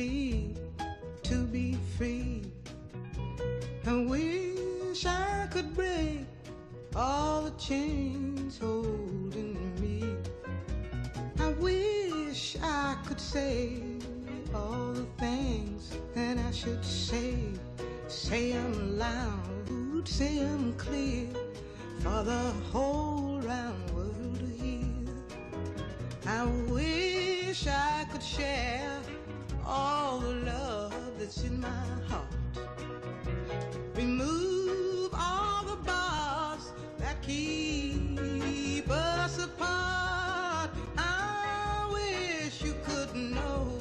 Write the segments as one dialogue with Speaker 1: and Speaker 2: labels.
Speaker 1: feel to be free. I wish I could break all the chains holding me. I wish I could say all the things that I should say. Say them loud, say them clear, for the whole round world to hear. I wish I could share all the love that's in my heart. Remove all the bars that keep us apart. I wish you could know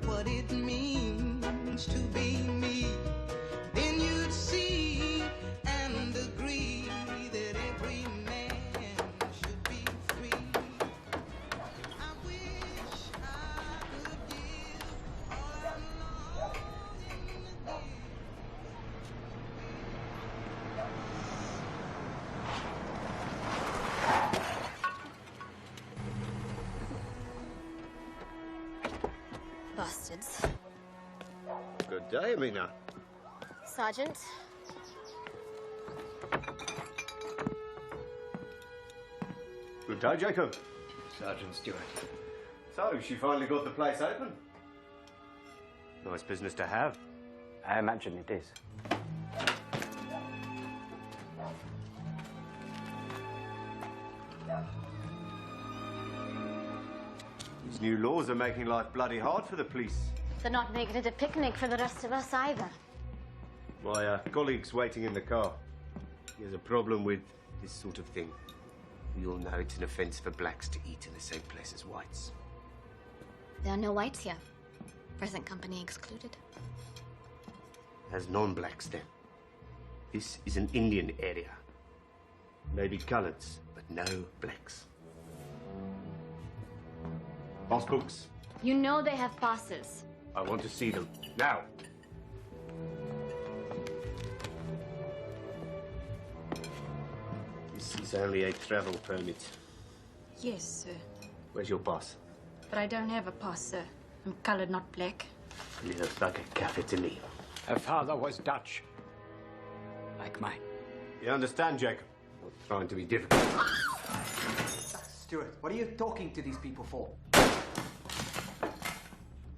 Speaker 1: what it means to be me. Then you'd see and agree that every man should be free. I wish I could give all I'm longing to give.
Speaker 2: Bastards.
Speaker 3: Good day, Amina.
Speaker 2: Sergeant.
Speaker 3: Good day, Jacob.
Speaker 4: Sergeant Stewart.
Speaker 3: So, she finally got the place open? Nice business to have.
Speaker 4: I imagine it is.
Speaker 3: These new laws are making life bloody hard for the police.
Speaker 2: They're not making it a picnic for the rest of us either.
Speaker 3: My colleague's waiting in the car. He has a problem with this sort of thing. We all know it's an offence for blacks to eat in the same place as whites.
Speaker 2: There are no whites here. Present company excluded.
Speaker 3: As non-blacks, then. This is an Indian area. Maybe coloureds, but no blacks. Passbooks.
Speaker 2: You know they have passes.
Speaker 3: I want to see them. Now. This is only a travel permit.
Speaker 5: Yes, sir.
Speaker 3: Where's your pass?
Speaker 5: But I don't have a pass, sir. I'm coloured, not black.
Speaker 3: It looks like a café to me.
Speaker 4: Her father was Dutch. Like mine.
Speaker 3: You understand, Jacob? Not trying to be difficult.
Speaker 6: Stewart, what are you talking to these people for?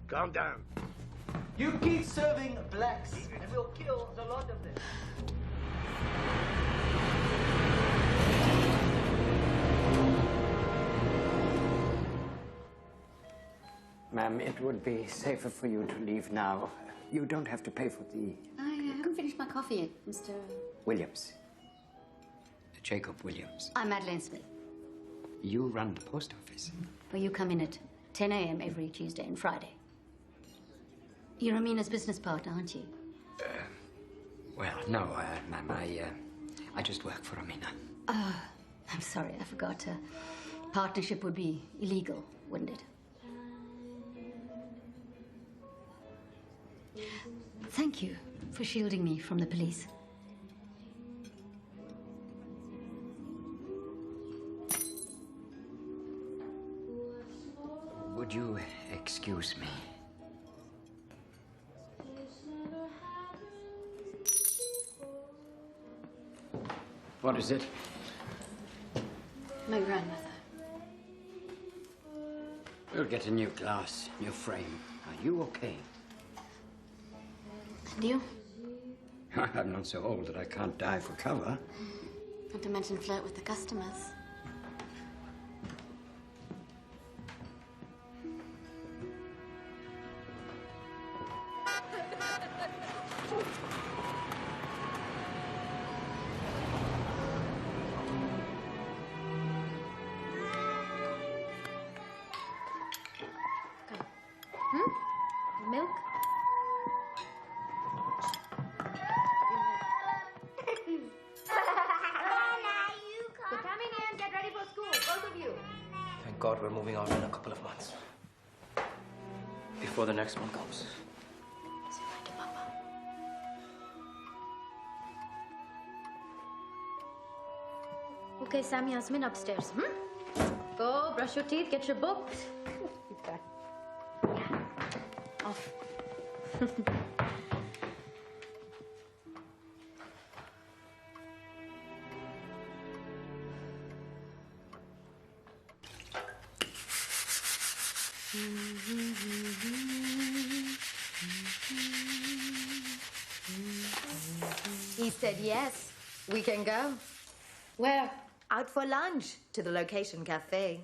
Speaker 3: Calm down.
Speaker 6: You keep serving blacks, and we'll kill the lot of them.
Speaker 4: Ma'am, it would be safer for you to leave now. You don't have to pay for the...
Speaker 2: I haven't finished my coffee yet, Mr.
Speaker 4: Williams. Jacob Williams.
Speaker 2: I'm Madeleine Smith.
Speaker 4: You run the post office.
Speaker 2: Well, you come in at 10 a.m. every Tuesday and Friday. You're Amina's business partner, aren't you?
Speaker 4: Well, no, ma'am, I just work for Amina.
Speaker 2: I'm sorry, I forgot. Partnership would be illegal, wouldn't it? Thank you for shielding me from the police.
Speaker 4: Would you excuse me? What is it?
Speaker 2: My grandmother.
Speaker 4: We'll get a new glass, new frame. Are you okay?
Speaker 2: And you?
Speaker 4: I'm not so old that I can't die for cover.
Speaker 2: Not to mention flirt with the customers. Milk? You're coming in. Get ready for school, both of you.
Speaker 6: Thank God we're moving on in a couple of months. Before the next one comes.
Speaker 2: So you like it, Papa? Okay, Sam, Yasmin upstairs. Go, brush your teeth, get your books. Yeah. Off.
Speaker 7: He said yes. We can go.
Speaker 5: Where?
Speaker 7: Out for lunch to the location cafe.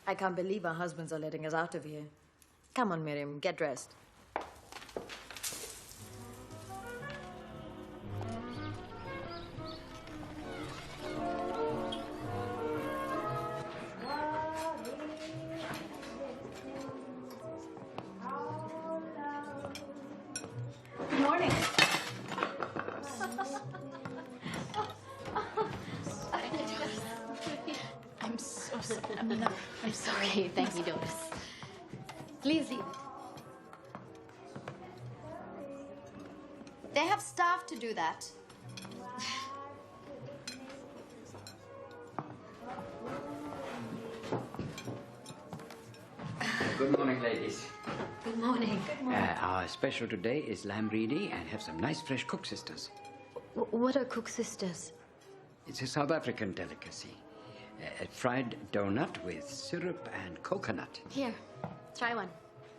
Speaker 7: I can't believe our husbands are letting us out of here. Come on, Miriam, get dressed.
Speaker 5: Good morning. I'm so sorry. Amina, I'm sorry.
Speaker 2: Thank you, Doris. Please leave it.
Speaker 5: They have staff to do that.
Speaker 4: Good morning, ladies.
Speaker 2: Good morning.
Speaker 4: Our special today is lamb reedy and have some nice fresh cook sisters.
Speaker 2: What are cook sisters?
Speaker 4: It's a South African delicacy. A fried donut with syrup and coconut.
Speaker 2: Here, try one.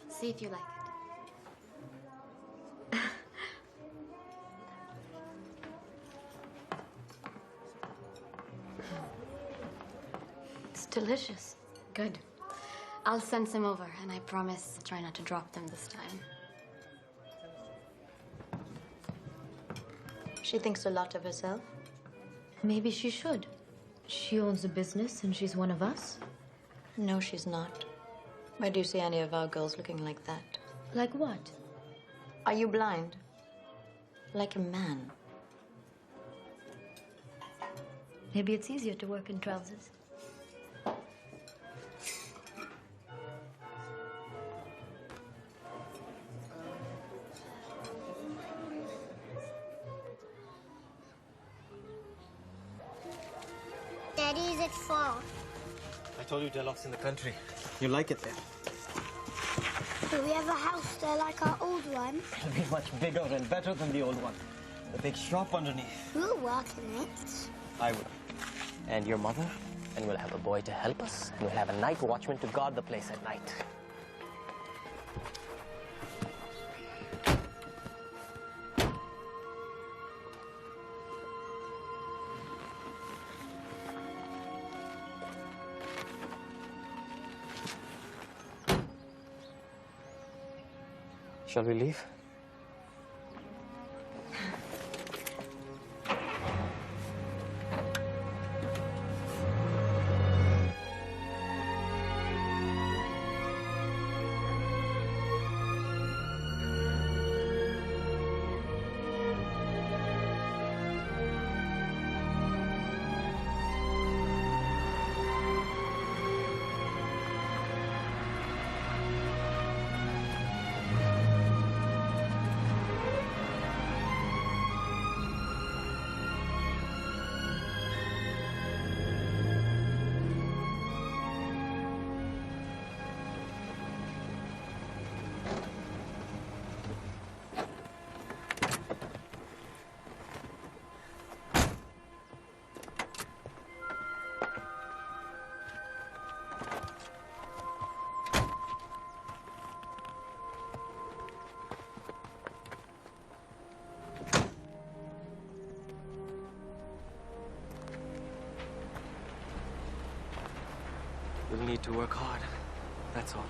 Speaker 2: See if you like it. It's delicious. Good. I'll send some over, and I promise I'll try not to drop them this time.
Speaker 7: She thinks a lot of herself.
Speaker 2: Maybe she should. She owns a business, and she's one of us.
Speaker 7: No, she's not. Where do you see any of our girls looking like that?
Speaker 2: Like what?
Speaker 7: Are you blind? Like a man.
Speaker 2: Maybe it's easier to work in trousers.
Speaker 8: Daddy, is it far?
Speaker 6: I told you Delof's in the country. You like it there.
Speaker 8: Do we have a house there like our old one?
Speaker 6: It'll be much bigger and better than the old one. The big shop underneath.
Speaker 8: We'll work in it.
Speaker 6: I will. And your mother? And we'll have a boy to help us. And we'll have a night watchman to guard the place at night. Shall we leave? We'll need to work hard. That's all.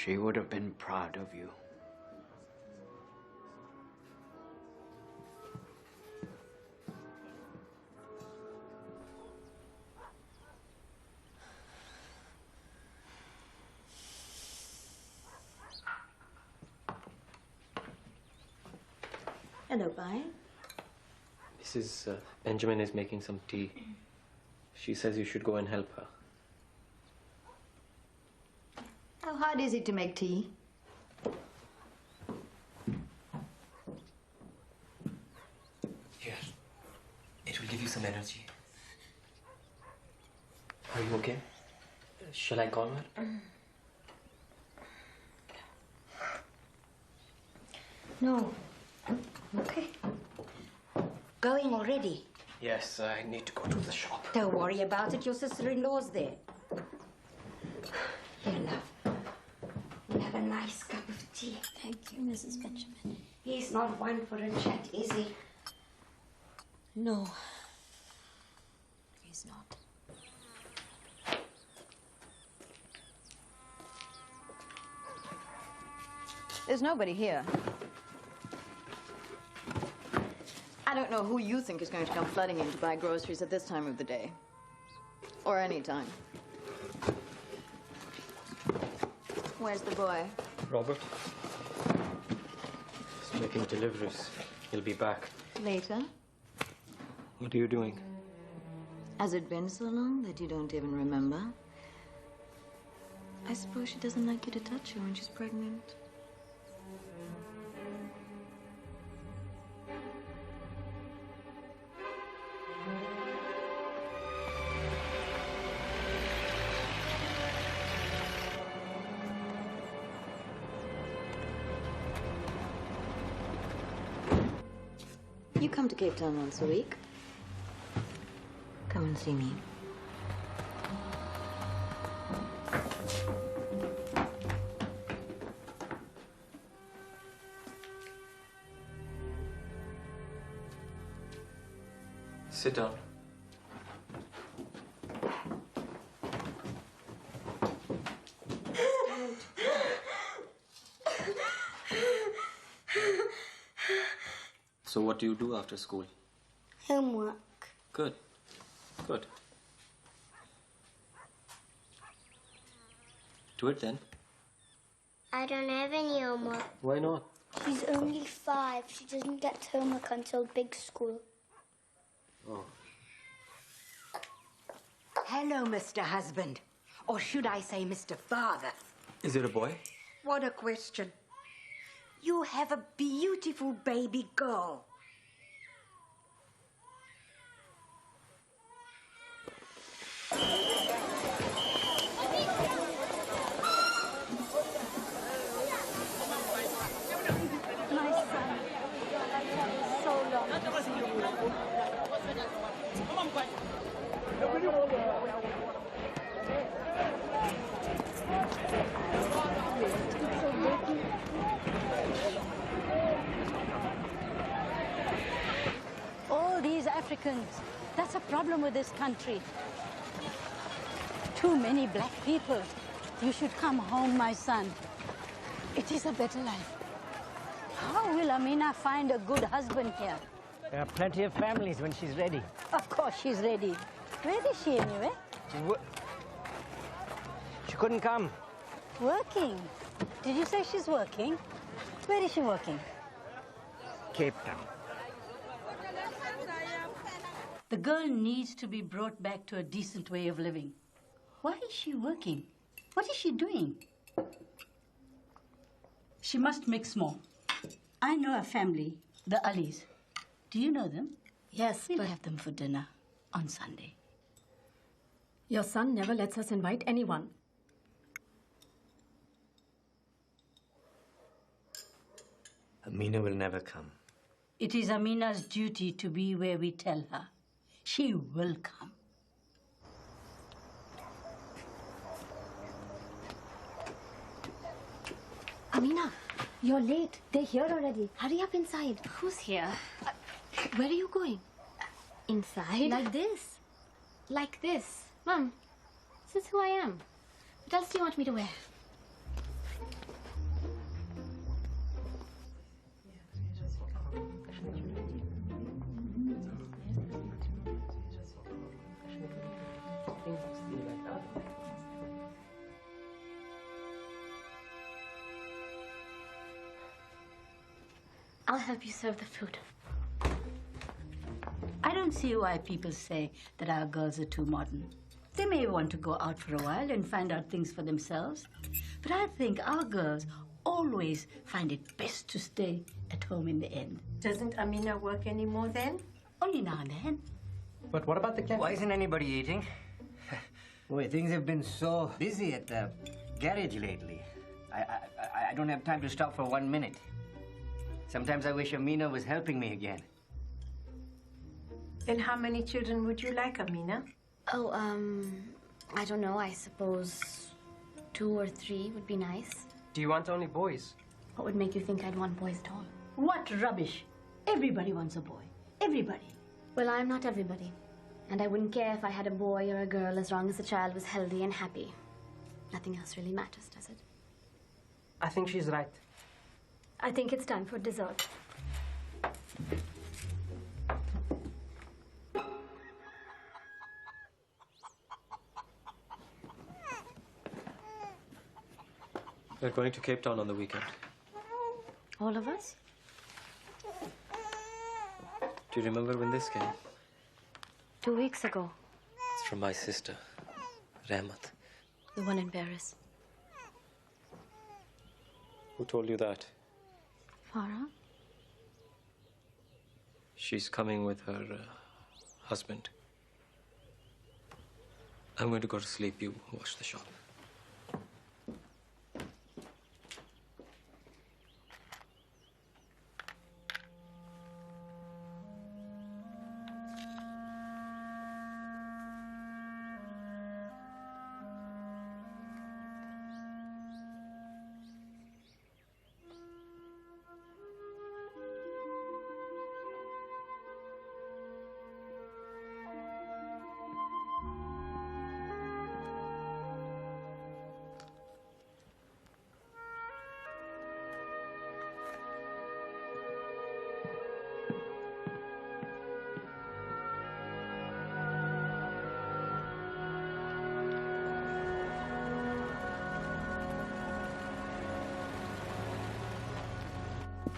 Speaker 4: She would have been proud of you.
Speaker 7: Hello, bye.
Speaker 6: Mrs. Benjamin is making some tea. She says you should go and help her.
Speaker 7: How hard is it to make tea?
Speaker 6: Here. It will give you some energy. Are you okay? Shall I call her?
Speaker 5: No. Okay. Going already?
Speaker 6: Yes, I need to go to the shop.
Speaker 5: Don't worry about it. Your sister-in-law's there. Here, love. We'll have a nice cup of tea.
Speaker 2: Thank you, Mrs. Benjamin.
Speaker 5: He's not one for a chat, is he?
Speaker 2: No. He's not.
Speaker 7: There's nobody here. I don't know who you think is going to come flooding in to buy groceries at this time of the day. Or any time. Where's the boy?
Speaker 6: Robert? He's making deliveries. He'll be back.
Speaker 7: Later.
Speaker 6: What are you doing?
Speaker 7: Has it been so long that you don't even remember? I suppose she doesn't like you to touch her when she's pregnant. You come to Cape Town once a week. Come and see me.
Speaker 6: Sit down. So what do you do after school?
Speaker 8: Homework.
Speaker 6: Good. Good. Do it then.
Speaker 8: I don't have any homework.
Speaker 6: Why not?
Speaker 8: She's only 5. She doesn't get homework until big school.
Speaker 6: Oh.
Speaker 5: Hello, Mr. Husband. Or should I say Mr. Father?
Speaker 6: Is it a boy?
Speaker 5: What a question. You have a beautiful baby girl.
Speaker 8: My son. So long.
Speaker 9: All these Africans, that's a problem with this country. Too many black people. You should come home, my son. It is a better life. How will Amina find a good husband here?
Speaker 10: There are plenty of families when she's ready.
Speaker 9: Of course she's ready. Where is she anyway?
Speaker 10: She couldn't come.
Speaker 9: Working. Did you say she's working? Where is she working?
Speaker 10: Cape Town.
Speaker 9: The girl needs to be brought back to a decent way of living. Why is she working? What is she doing? She must mix more. I know a family, the Alis. Do you know them?
Speaker 2: Yes,
Speaker 9: We'll
Speaker 2: but
Speaker 9: have them for dinner on Sunday.
Speaker 2: your son never lets us invite anyone.
Speaker 10: Amina will never come.
Speaker 9: It is Amina's duty to be where we tell her. She will come.
Speaker 2: Amina, you're late. They're here already. Hurry up inside. Who's here? Where are you going? Inside? Like this. Like this? Mom, this is who I am. What else do you want me to wear? I'll help you serve the food.
Speaker 9: I don't see why people say that our girls are too modern. They may want to go out for a while and find out things for themselves. But I think our girls always find it best to stay at home in the end.
Speaker 5: Doesn't Amina work anymore then?
Speaker 9: Only now and then.
Speaker 10: But what about the cafe?
Speaker 4: Why isn't anybody eating?
Speaker 10: Boy, things have been so busy at the garage lately.
Speaker 4: I don't have time to stop for 1 minute. Sometimes I wish Amina was helping me again.
Speaker 5: Then how many children would you like, Amina?
Speaker 2: Oh, I don't know. I suppose 2 or 3 would be nice.
Speaker 6: Do you want only boys?
Speaker 2: What would make you think I'd want boys at all?
Speaker 9: What rubbish. Everybody wants a boy. Everybody.
Speaker 2: Well, I'm not everybody. And I wouldn't care if I had a boy or a girl as long as the child was healthy and happy. Nothing else really matters, does it?
Speaker 6: I think she's right.
Speaker 2: I think it's time for dessert.
Speaker 6: We're going to Cape Town on the weekend.
Speaker 2: All of us?
Speaker 6: Do you remember when this came?
Speaker 2: 2 weeks ago.
Speaker 6: It's from my sister, Rahmat.
Speaker 2: The one in Paris.
Speaker 6: Who told you that?
Speaker 2: Farah?
Speaker 6: She's coming with her husband. I'm going to go to sleep. You watch the shop.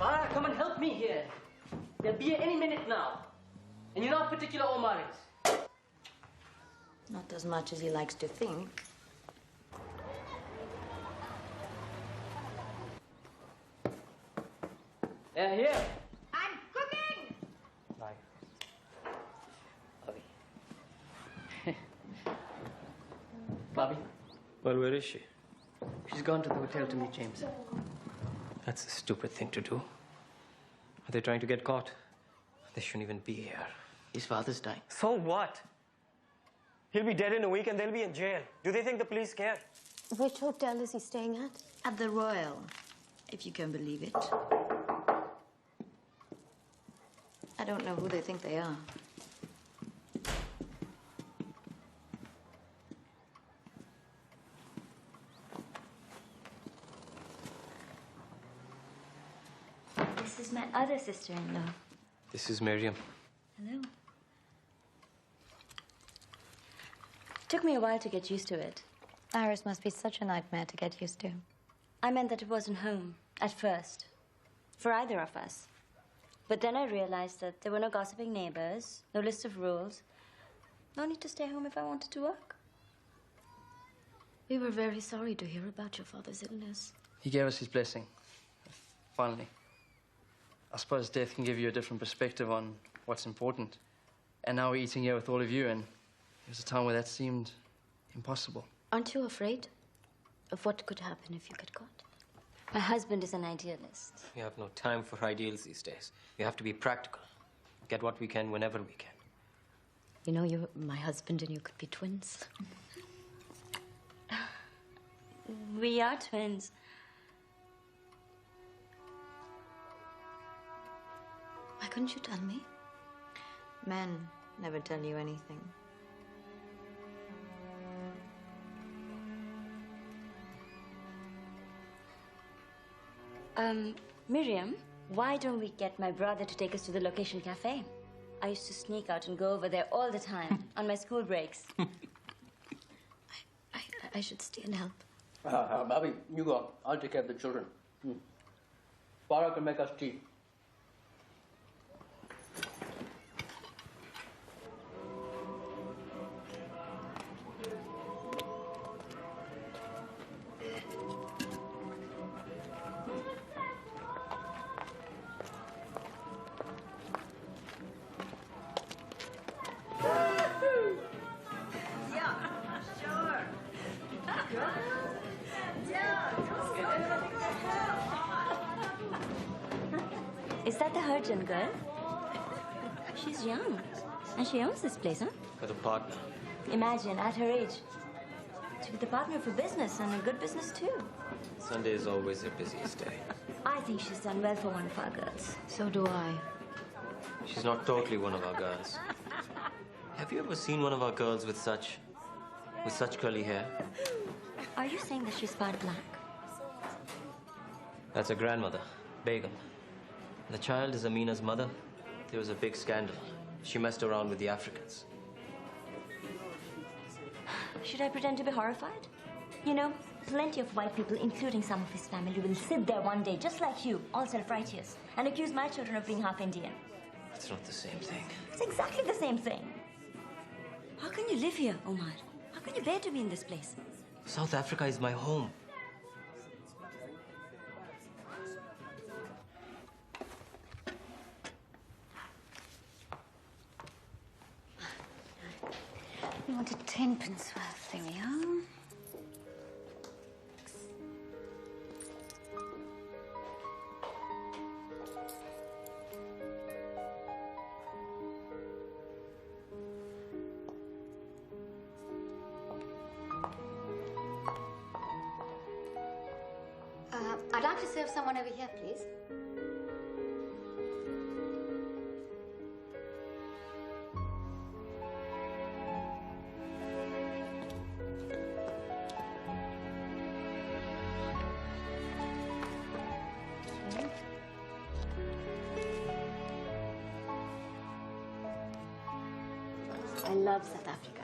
Speaker 11: Farah, come and help me here. They'll be here any minute now. And you're not particular Omaris.
Speaker 7: Not as much as he likes to think.
Speaker 11: They're here.
Speaker 5: I'm cooking!
Speaker 6: Bye.
Speaker 11: Bobby,
Speaker 6: Well, where is she?
Speaker 11: she's gone to the hotel to meet James.
Speaker 6: That's a stupid thing to do. Are they trying to get caught? They shouldn't even be here.
Speaker 11: His father's dying.
Speaker 6: So what? He'll be dead in a week and they'll be in jail. Do they think the police care?
Speaker 2: Which hotel is he staying at?
Speaker 7: At the Royal, if you can believe it. I don't know who they think they are.
Speaker 2: This is my other sister-in-law.
Speaker 6: This is Miriam.
Speaker 2: Hello. Took me a while to get used to it.
Speaker 7: Paris must be such a nightmare to get used to.
Speaker 2: I meant that it wasn't home at first, for either of us. But then I realized that there were no gossiping neighbors, no list of rules, no need to stay home if I wanted to work. We were very sorry to hear about your father's illness.
Speaker 11: He gave us his blessing. Finally. I suppose death can give you a different perspective on what's important. And now we're eating here with all of you, and there was a time where that seemed impossible.
Speaker 2: Aren't you afraid of what could happen if you get caught? My husband is an idealist.
Speaker 6: We have no time for ideals these days. We have to be practical. Get what we can whenever we can.
Speaker 2: You know, you're my husband and you could be twins. We are twins. Why couldn't you tell me?
Speaker 7: Men never tell you anything.
Speaker 2: Miriam, why don't we get my brother to take us to the location cafe? I used to sneak out and go over there all the time on my school breaks. I should stay and help.
Speaker 11: Bobby, you go. I'll take care of the children. Farah can make us tea.
Speaker 2: Is that the Hurjan girl? She's young. And she owns this place, huh?
Speaker 6: Got a partner.
Speaker 2: Imagine, at her age. To be the partner for business, and a good business too.
Speaker 6: Sunday is always her busiest day.
Speaker 2: I think she's done well for one of our girls.
Speaker 7: So do I.
Speaker 6: She's not totally one of our girls. Have you ever seen one of our girls with such curly hair?
Speaker 2: Are you saying that she's part black?
Speaker 6: That's her grandmother, Begum. The child is Amina's mother. There was a big scandal. She messed around with the Africans.
Speaker 2: Should I pretend to be horrified? You know, plenty of white people, including some of his family, will sit there one day, just like you, all self-righteous, and accuse my children of being half Indian.
Speaker 6: It's not the same thing.
Speaker 2: It's exactly the same thing. How can you live here, Omar? How can you bear to be in this place?
Speaker 6: South Africa is my home.
Speaker 5: You wanted 10 pence worth, there we are.
Speaker 12: I'd like to serve someone over here, please.
Speaker 5: I love South Africa.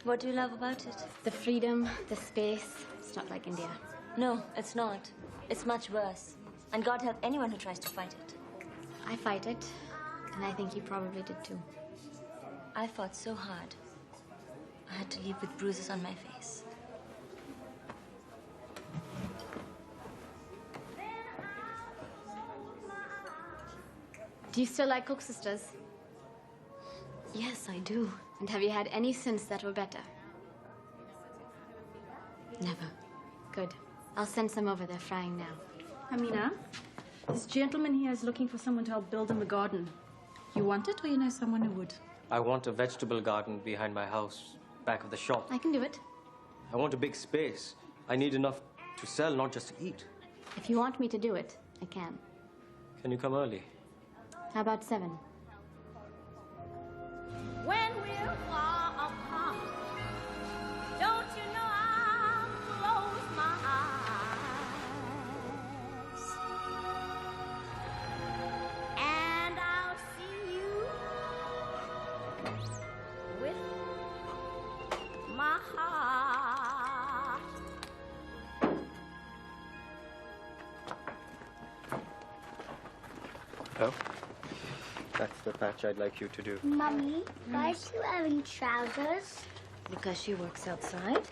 Speaker 2: What do you love about it?
Speaker 5: The freedom, the space. It's not like India.
Speaker 2: No, it's not. It's much worse. And God help anyone who tries to fight it.
Speaker 5: I fight it, and I think you probably did too.
Speaker 2: I fought so hard. I had to leave with bruises on my face.
Speaker 5: Do you still like Cook Sisters?
Speaker 2: Yes, I do.
Speaker 5: And have you had any since that were better?
Speaker 2: Never.
Speaker 5: Good. I'll send some over. They're frying now.
Speaker 13: Amina, this gentleman here is looking for someone to help build him a garden. You want it, or you know someone who would?
Speaker 6: I want a vegetable garden behind my house, back of the shop.
Speaker 5: I can do it.
Speaker 6: I want a big space. I need enough to sell, not just to eat.
Speaker 5: If you want me to do it, I can.
Speaker 6: Can you come early?
Speaker 5: How about 7?
Speaker 14: When we're far apart, don't you know I'll close my eyes and I'll see you with my heart.
Speaker 6: Oh? That's the patch I'd like you to do.
Speaker 8: Mummy, why is she wearing trousers?
Speaker 7: Because she works outside.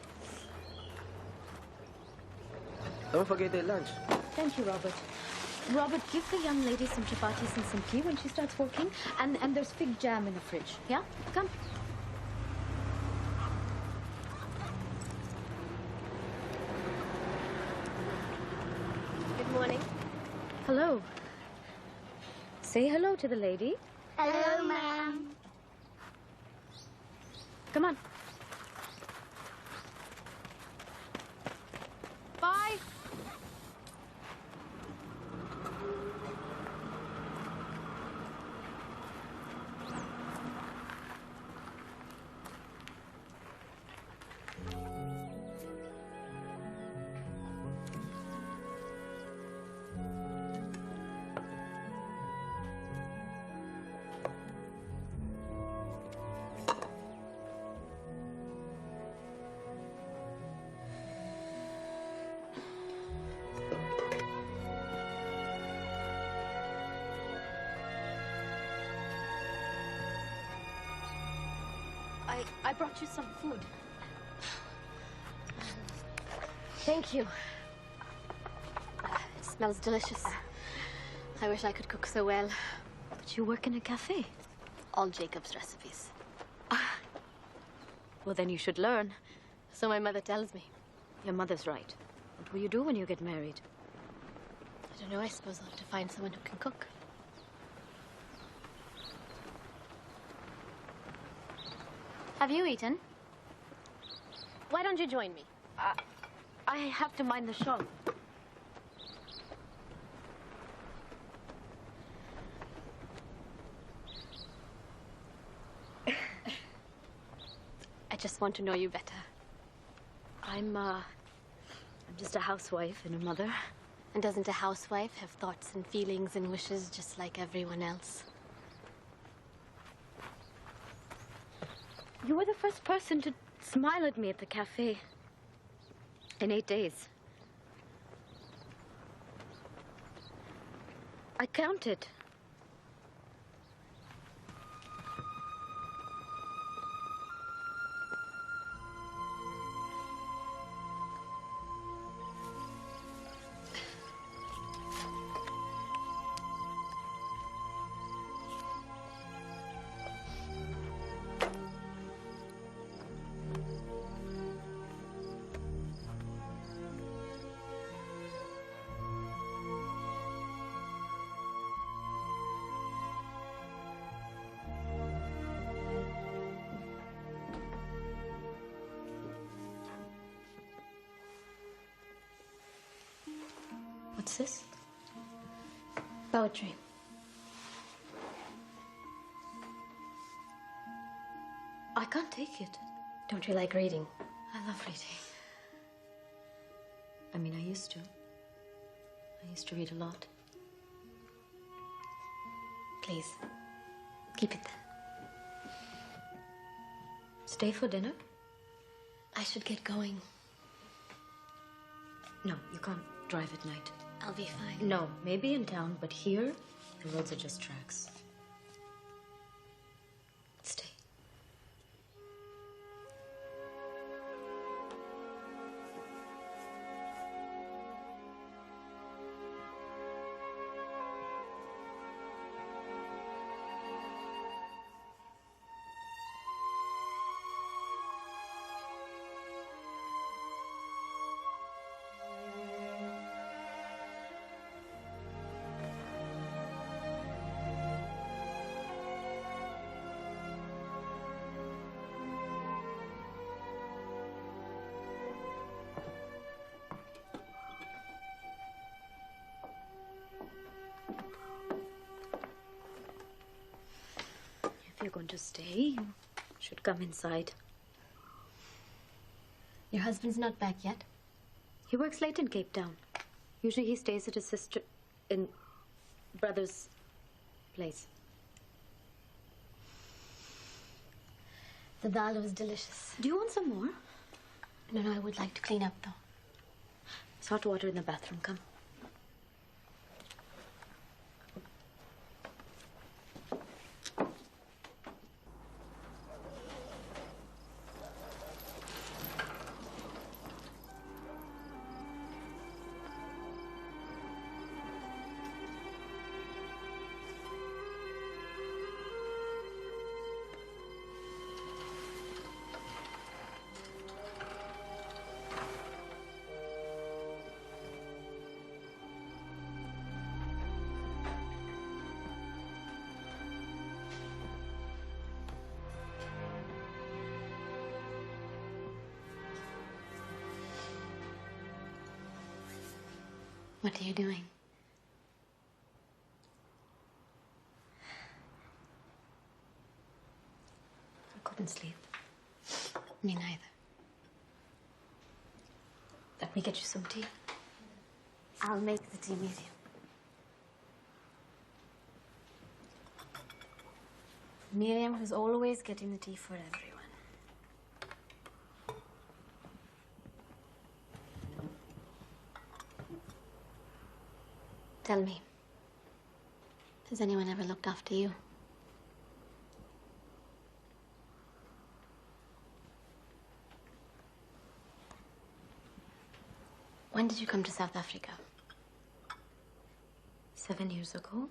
Speaker 6: Don't forget their lunch.
Speaker 7: Thank you, Robert. Robert, give the young lady some chapatis and some tea when she starts working. And there's fig jam in the fridge. Yeah? Come.
Speaker 12: Good morning.
Speaker 7: Hello. Say hello to the lady.
Speaker 8: Hello, ma'am.
Speaker 7: Come on.
Speaker 13: Bye.
Speaker 5: I brought you some food.
Speaker 7: Thank you.
Speaker 5: It smells delicious. I wish I could cook so well.
Speaker 7: But you work in a cafe.
Speaker 5: All Jacob's recipes. Well, then you should learn. So my mother tells me.
Speaker 7: Your mother's right. What will you do when you get married?
Speaker 5: I don't know, I suppose I'll have to find someone who can cook.
Speaker 12: Have you eaten? Why don't you join me?
Speaker 15: I have to mind the shop.
Speaker 12: I just want to know you better.
Speaker 15: I'm just a housewife and a mother.
Speaker 12: And doesn't a housewife have thoughts and feelings and wishes just like everyone else?
Speaker 15: You were the first person to smile at me at the cafe. In 8 days. I counted.
Speaker 12: What's this? Poetry.
Speaker 15: I can't take it.
Speaker 12: Don't you like reading?
Speaker 15: I love reading. I mean, I used to. I used to read a lot.
Speaker 12: Please, keep it then.
Speaker 15: Stay for dinner?
Speaker 12: I should get going.
Speaker 15: No, you can't drive at night.
Speaker 12: I'll be fine.
Speaker 15: No, maybe in town, but here, the roads are just tracks. Stay. If you're going to stay, you should come inside.
Speaker 12: Your husband's not back yet?
Speaker 15: He works late in Cape Town. Usually he stays at his sister in brother's place.
Speaker 12: The dal was delicious.
Speaker 15: Do you want some more?
Speaker 12: No, I would like to clean up though.
Speaker 15: There's hot water in the bathroom. Come.
Speaker 12: What are you doing?
Speaker 15: I couldn't sleep.
Speaker 12: Me neither.
Speaker 15: Let me get you some tea.
Speaker 12: I'll make the tea, Miriam. Miriam, who's always getting the tea for everyone. Tell me, has anyone ever looked after you? When did you come to South Africa?
Speaker 15: 7 years ago,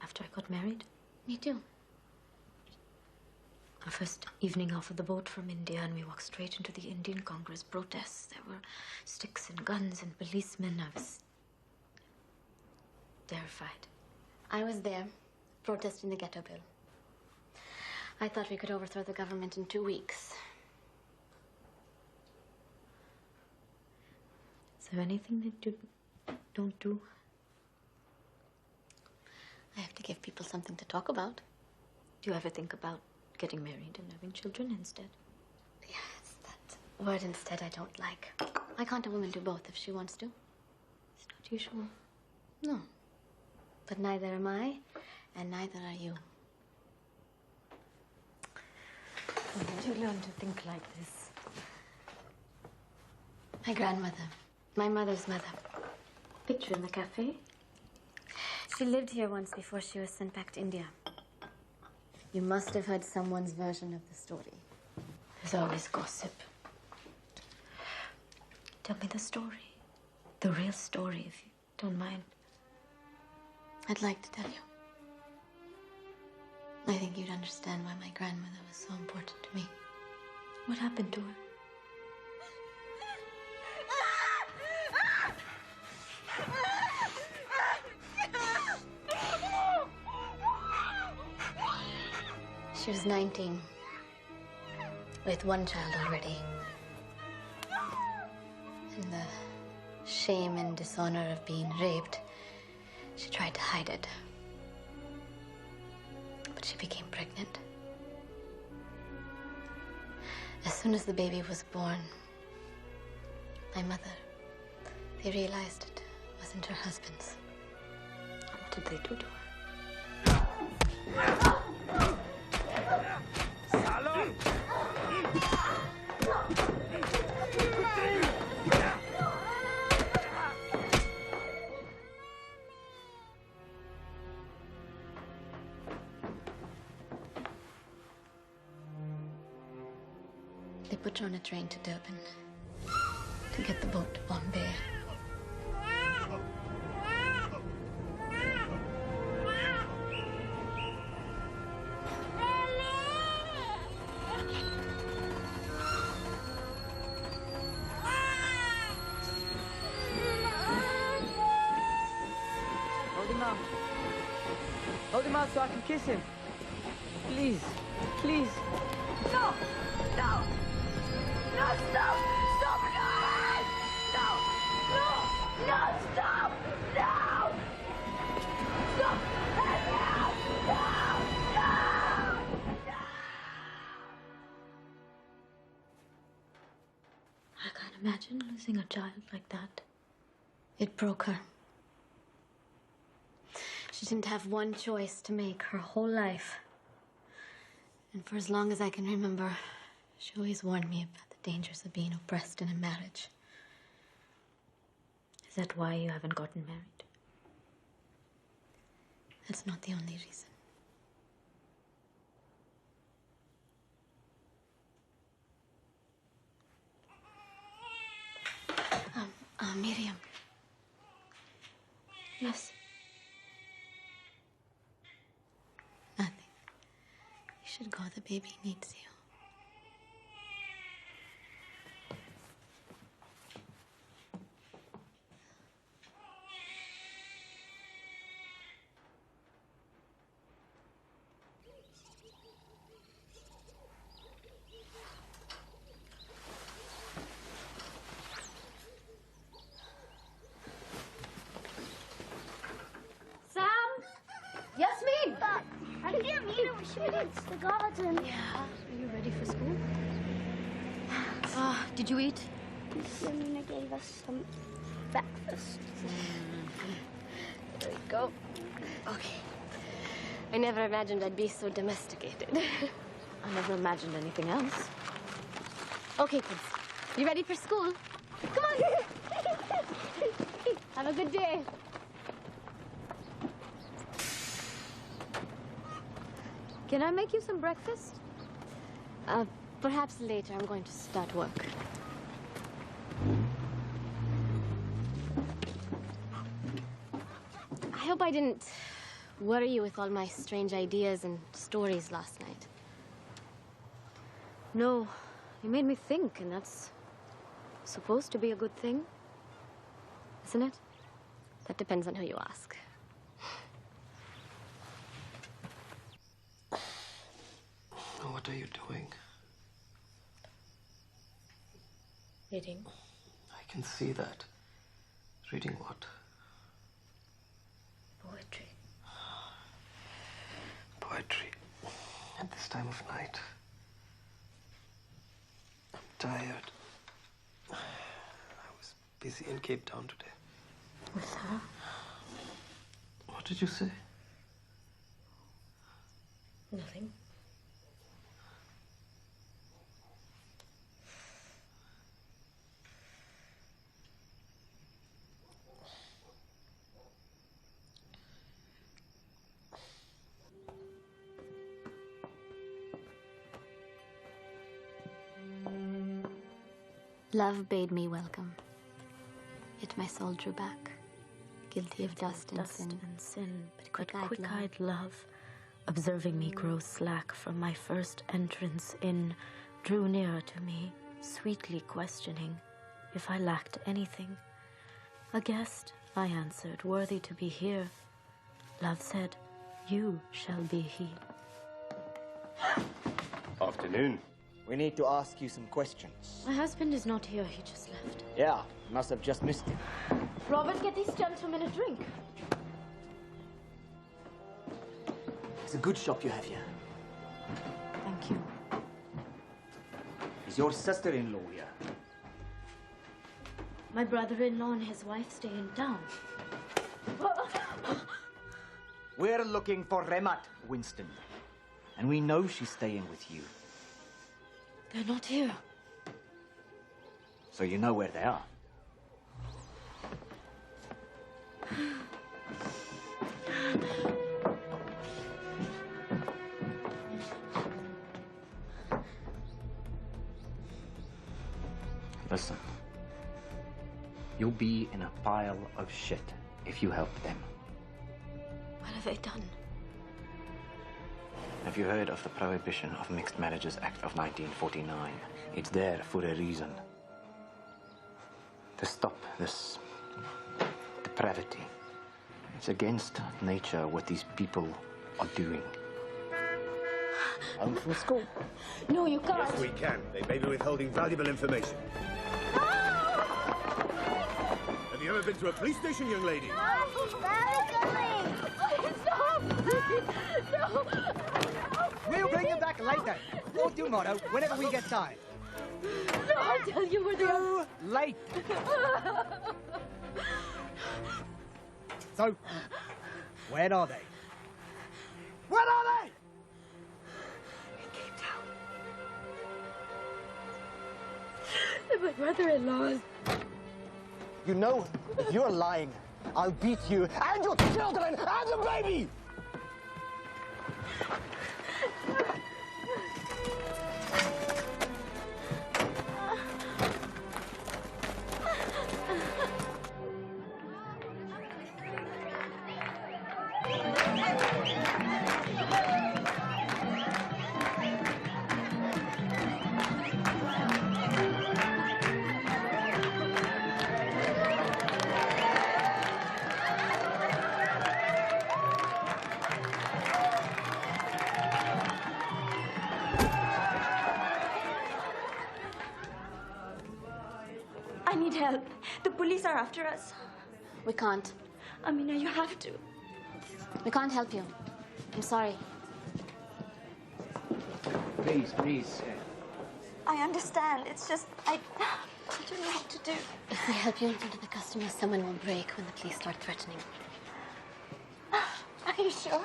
Speaker 15: after I got married.
Speaker 12: Me too.
Speaker 15: Our first evening off of the boat from India, and we walked straight into the Indian Congress protests. There were sticks and guns and policemen. I was terrified.
Speaker 12: I was there, protesting the ghetto bill. I thought we could overthrow the government in 2 weeks.
Speaker 15: Is there anything that you don't do?
Speaker 12: I have to give people something to talk about.
Speaker 15: Do you ever think about getting married and having children instead?
Speaker 12: Yes, that word instead I don't like. Why can't a woman do both if she wants to?
Speaker 15: It's not usual.
Speaker 12: No. But neither am I, and neither are you.
Speaker 15: When did you learn to think like this?
Speaker 12: My grandmother. My mother's mother.
Speaker 15: Picture in the cafe?
Speaker 12: She lived here once before she was sent back to India. You must have heard someone's version of the story.
Speaker 15: There's always gossip. Tell me the story. The real story, if you don't mind.
Speaker 12: I'd like to tell you. I think you'd understand why my grandmother was so important to me.
Speaker 15: What happened to her?
Speaker 12: She was 19, with one child already. And the shame and dishonor of being raped, she tried to hide it. But she became pregnant. As soon as the baby was born, my mother, they realized it wasn't her husband's.
Speaker 15: What did they do to her?
Speaker 12: They put her on a train to Durban to get the boat to Bombay.
Speaker 16: Hold him out so I can kiss him. Please, please.
Speaker 14: No! No! No, stop! Stop! No! No! No! No! Stop! No! Stop! Let me out! No! No!
Speaker 15: I can't imagine losing a child like that.
Speaker 12: It broke her. She didn't have one choice to make her whole life. And for as long as I can remember, she always warned me about the dangers of being oppressed in a marriage.
Speaker 15: Is that why you haven't gotten married?
Speaker 12: That's not the only reason. Miriam.
Speaker 15: Yes.
Speaker 12: Nothing. You should go. The baby needs you.
Speaker 8: Yasmin! I think Amina was showing us the garden.
Speaker 12: Yeah. Are you ready for school?
Speaker 15: Did you eat?
Speaker 8: Amina gave us some breakfast.
Speaker 12: There we go. Okay. I never imagined I'd be so domesticated.
Speaker 15: I never imagined anything else.
Speaker 12: Okay, kids. You ready for school? Come on! Have a good day. Can I make you some breakfast? Perhaps later. I'm going to start work. I hope I didn't worry you with all my strange ideas and stories last night.
Speaker 15: No, you made me think, and that's supposed to be a good thing, isn't it?
Speaker 12: That depends on who you ask.
Speaker 6: are you doing?
Speaker 12: Reading.
Speaker 6: I can see that. Reading what?
Speaker 12: Poetry.
Speaker 6: Poetry. At this time of night. I'm tired. I was busy in Cape Town today.
Speaker 12: With her?
Speaker 6: What did you say?
Speaker 12: Nothing.
Speaker 15: Love bade me welcome, yet my soul drew back, guilty of dust and sin.
Speaker 12: But quick-eyed love, observing me grow slack from my first entrance in, drew nearer to me, sweetly questioning if I lacked anything. A guest, I answered, worthy to be here. Love said, you shall be he.
Speaker 3: Afternoon.
Speaker 17: We need to ask you some questions.
Speaker 12: My husband is not here, he just left.
Speaker 17: Yeah, must have just missed him.
Speaker 12: Robert, get these gentlemen a drink.
Speaker 17: It's a good shop you have here.
Speaker 12: Thank you.
Speaker 17: Is your sister-in-law here?
Speaker 12: My brother-in-law and his wife stay in town.
Speaker 17: We're looking for Remat, Winston. And we know she's staying with you.
Speaker 12: They're not here.
Speaker 17: So you know where they are. Listen. You'll be in a pile of shit if you help them.
Speaker 12: What have they done?
Speaker 17: Have you heard of the Prohibition of Mixed Marriages Act of 1949? It's there for a reason. To stop this depravity. It's against nature what these people are doing. Home from school.
Speaker 12: No, you can't.
Speaker 3: Yes, we can. They may be withholding valuable information. Have you ever been to a police station, young lady?
Speaker 12: Stop! No!
Speaker 10: We'll bring you back later, or tomorrow, whenever we get time.
Speaker 12: No, I'll tell you where they are.
Speaker 10: Too late. So, where are they? Where are they?
Speaker 12: In Cape Town. They're my brother-in-laws.
Speaker 17: You know, if you're lying, I'll beat you and your children and your baby!
Speaker 2: I need help. The police are after us.
Speaker 15: We can't.
Speaker 2: Amina, you have to.
Speaker 15: We can't help you. I'm sorry.
Speaker 17: Please, please.
Speaker 2: I understand. It's just, I don't know what to do.
Speaker 15: If we help you in front of the customers, someone will break when the police start threatening.
Speaker 2: Are you sure?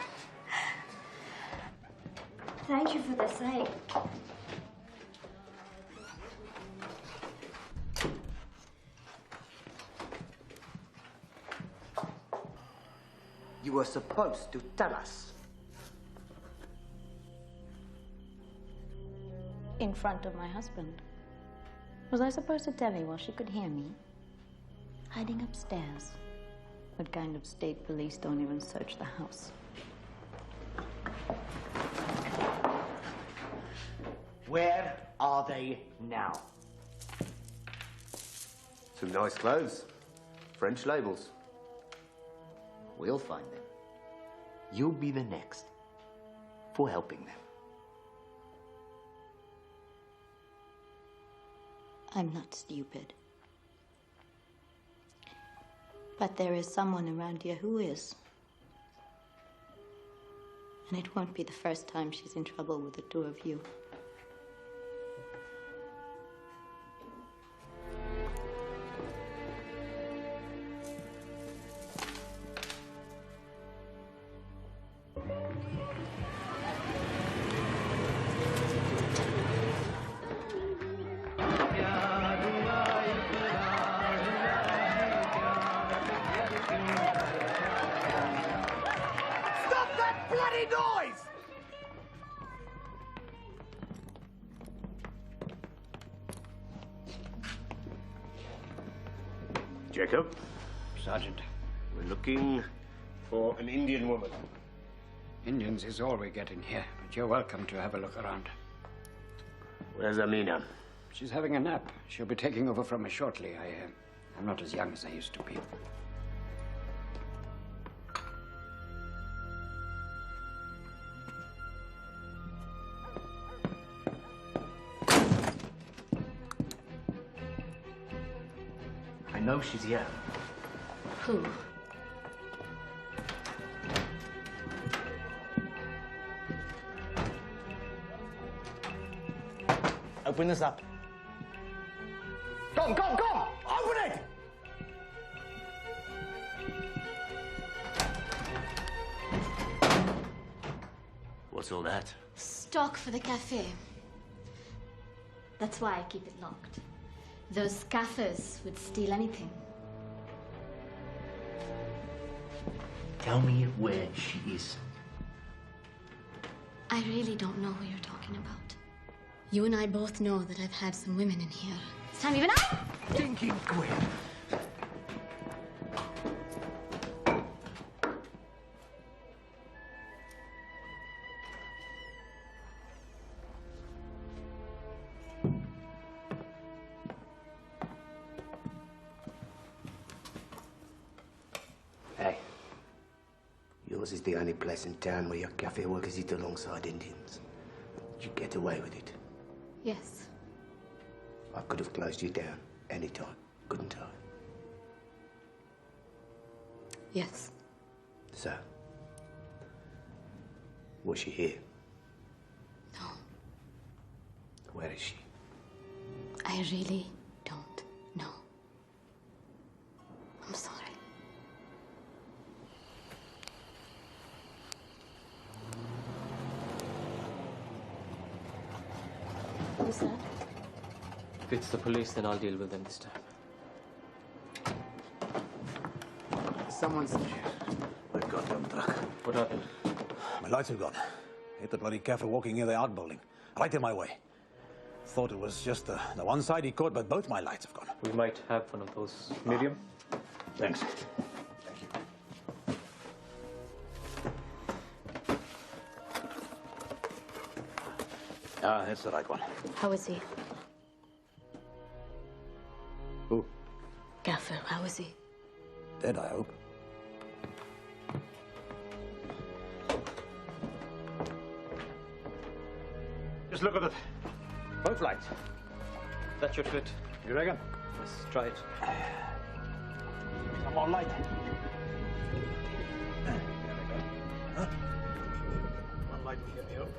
Speaker 2: Thank you for this.
Speaker 17: You were supposed to tell us.
Speaker 13: In front of my husband. Was I supposed to tell her while she could hear me? Hiding upstairs. What kind of state police don't even search the house?
Speaker 17: Where are they now?
Speaker 3: Some nice clothes. French labels.
Speaker 17: We'll find them. You'll be the next for helping them.
Speaker 13: I'm not stupid. But there is someone around here who is. And it won't be the first time she's in trouble with the two of you.
Speaker 3: Jacob?
Speaker 4: Sergeant.
Speaker 3: We're looking for an Indian woman.
Speaker 4: Indians is all we get in here, but you're welcome to have a look around.
Speaker 3: Where's Amina?
Speaker 4: She's having a nap. She'll be taking over from me shortly. I'm not as young as I used to be.
Speaker 6: I know she's here.
Speaker 12: Who?
Speaker 6: Open this up.
Speaker 18: Come! Open it!
Speaker 3: What's all that?
Speaker 12: Stock for the cafe. That's why I keep it locked. Those Kafirs would steal anything.
Speaker 6: Tell me where she is.
Speaker 12: I really don't know who you're talking about. You and I both know that I've had some women in here. It's time even I...
Speaker 18: Stinking queer.
Speaker 3: Hey. Yours is the only place in town where your cafe workers eat alongside Indians. Did you get away with it?
Speaker 12: Yes.
Speaker 3: I could have closed you down anytime, couldn't I?
Speaker 12: Yes.
Speaker 3: So, was she here?
Speaker 12: No.
Speaker 3: Where is she?
Speaker 12: I really don't know. I'm sorry. Who's that?
Speaker 6: If it's the police, then I'll deal with them this time.
Speaker 18: Someone's here. My goddamn truck.
Speaker 6: What happened?
Speaker 18: My lights are gone. Hit the bloody cafe walking near the outbuilding. Right in my way. Thought it was just the one side he caught, but both my lights have gone.
Speaker 6: We might have one of those. Miriam?
Speaker 18: Thanks. Ah, that's the right one.
Speaker 12: How is he?
Speaker 18: Who?
Speaker 12: Gaffer, how is he?
Speaker 18: Dead, I hope.
Speaker 6: Just look at it.
Speaker 18: Both lights.
Speaker 6: That should fit.
Speaker 18: You reckon?
Speaker 6: Let's try it.
Speaker 18: Some more light. Huh? One light will get me up.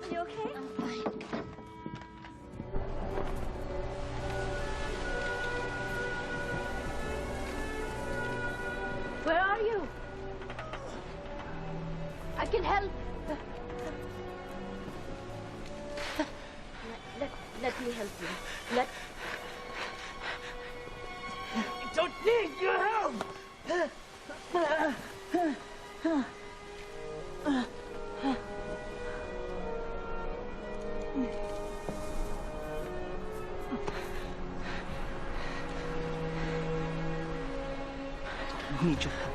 Speaker 2: Are you okay?
Speaker 12: I'm fine.
Speaker 9: Where are you? I can help.
Speaker 12: Let me help you.
Speaker 9: I don't need your help.
Speaker 6: I need your help.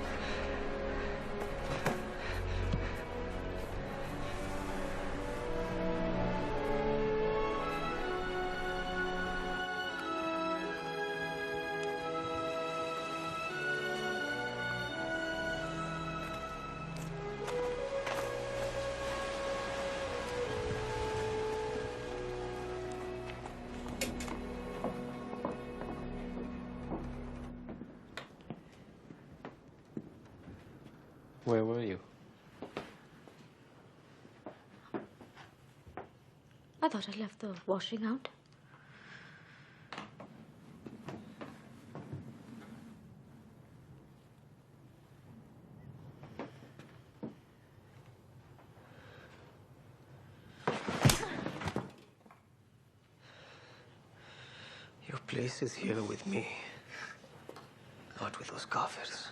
Speaker 6: Where were you?
Speaker 12: I thought I'd left the washing out.
Speaker 6: Your place is here with me, not with those kafirs.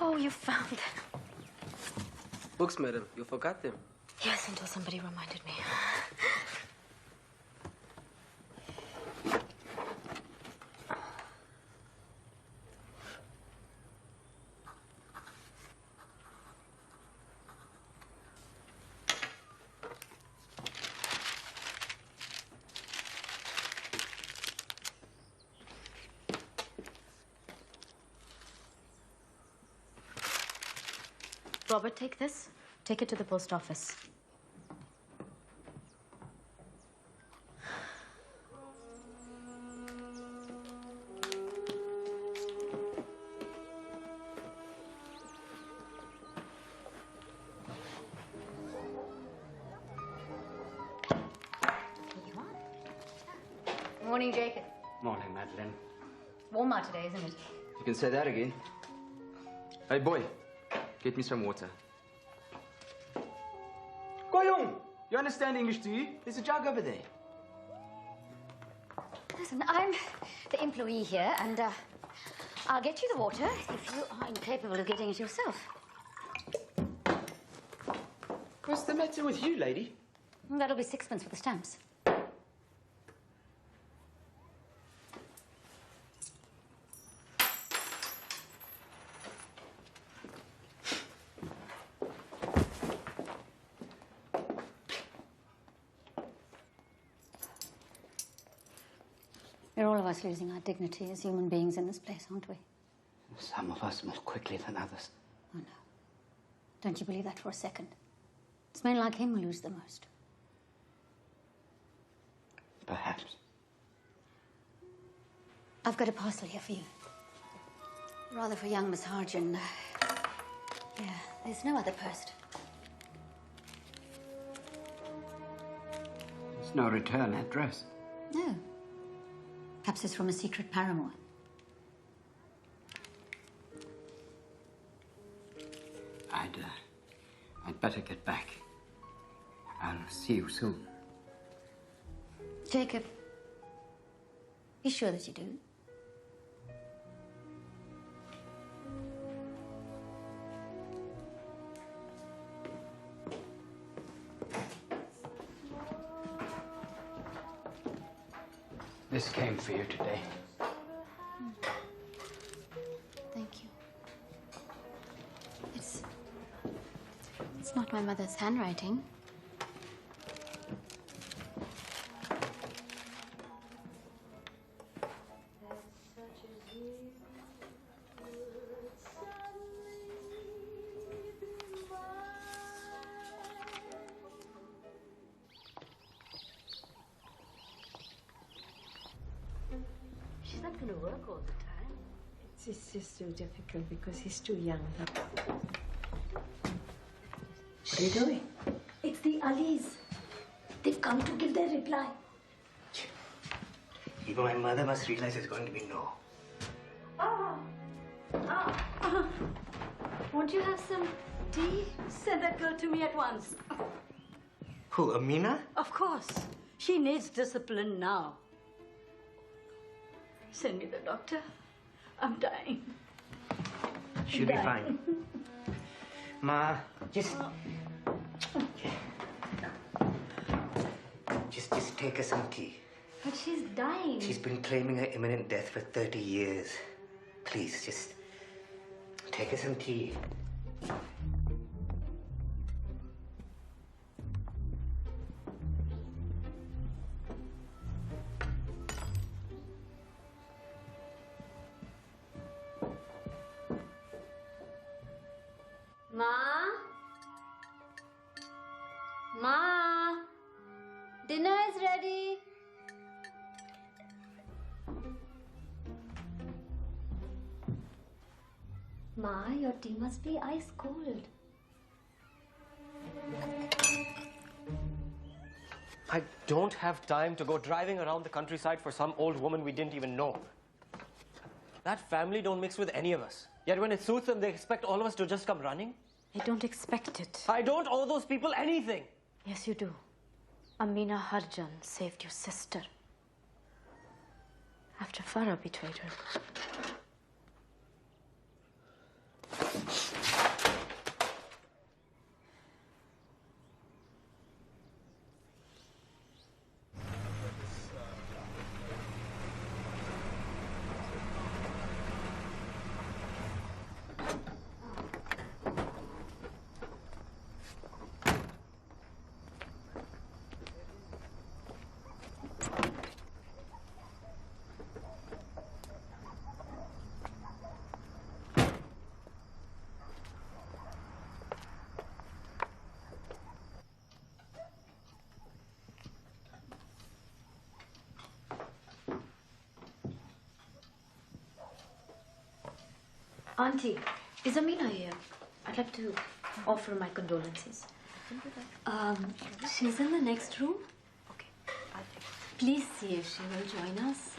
Speaker 12: Oh, you found them.
Speaker 6: Books, madam. You forgot them.
Speaker 12: Yes, until somebody reminded me. Robert, take this. Take it to the post office.
Speaker 13: Morning, Jacob.
Speaker 4: Morning, Madeline.
Speaker 13: Warm out today, isn't it?
Speaker 19: You can say that again. Hey, boy. Get me some water. Koyong! You understand English, do you? There's a jug over there.
Speaker 13: Listen, I'm the employee here, and I'll get you the water if you are incapable of getting it yourself.
Speaker 19: What's the matter with you, lady?
Speaker 13: That'll be 6 for the stamps. We're all of us losing our dignity as human beings in this place, aren't we?
Speaker 4: Some of us more quickly than others.
Speaker 13: Oh, no. Don't you believe that for a second? It's men like him who lose the most.
Speaker 4: Perhaps.
Speaker 13: I've got a parcel here for you. Rather for young Miss Harjan. Yeah, there's no other post.
Speaker 4: There's no return address.
Speaker 13: No. Perhaps it's from a secret paramour.
Speaker 4: I'd better get back. I'll see you soon.
Speaker 13: Jacob, you sure that you do?
Speaker 4: This came for you today.
Speaker 15: Thank you. It's not my mother's handwriting.
Speaker 9: She's not going to work all the time.
Speaker 20: It's just so difficult because he's too young.
Speaker 9: What are you doing? It's the Alis. They've come to give their reply.
Speaker 6: Even my mother must realize it's going to be no.
Speaker 9: Won't you have some tea? Send that girl to me at once.
Speaker 6: Who, Amina?
Speaker 9: Of course. She needs discipline now. Send me the doctor. I'm dying.
Speaker 6: She'll be fine. Ma, just
Speaker 10: take her some tea.
Speaker 2: But she's dying.
Speaker 10: She's been claiming her imminent death for 30 years. Please, just take her some tea.
Speaker 2: Ma? Ma? Dinner is ready. Ma, your tea must be ice cold.
Speaker 6: I don't have time to go driving around the countryside for some old woman we didn't even know. That family don't mix with any of us. Yet when it suits them, they expect all of us to just come running?
Speaker 12: I don't expect it.
Speaker 6: I don't owe those people anything.
Speaker 12: Yes, you do. Amina Harjan saved your sister after Farah betrayed her. Auntie, is Amina here? I'd like to offer my condolences.
Speaker 2: She's in the next room. Okay. Please see if she will join us.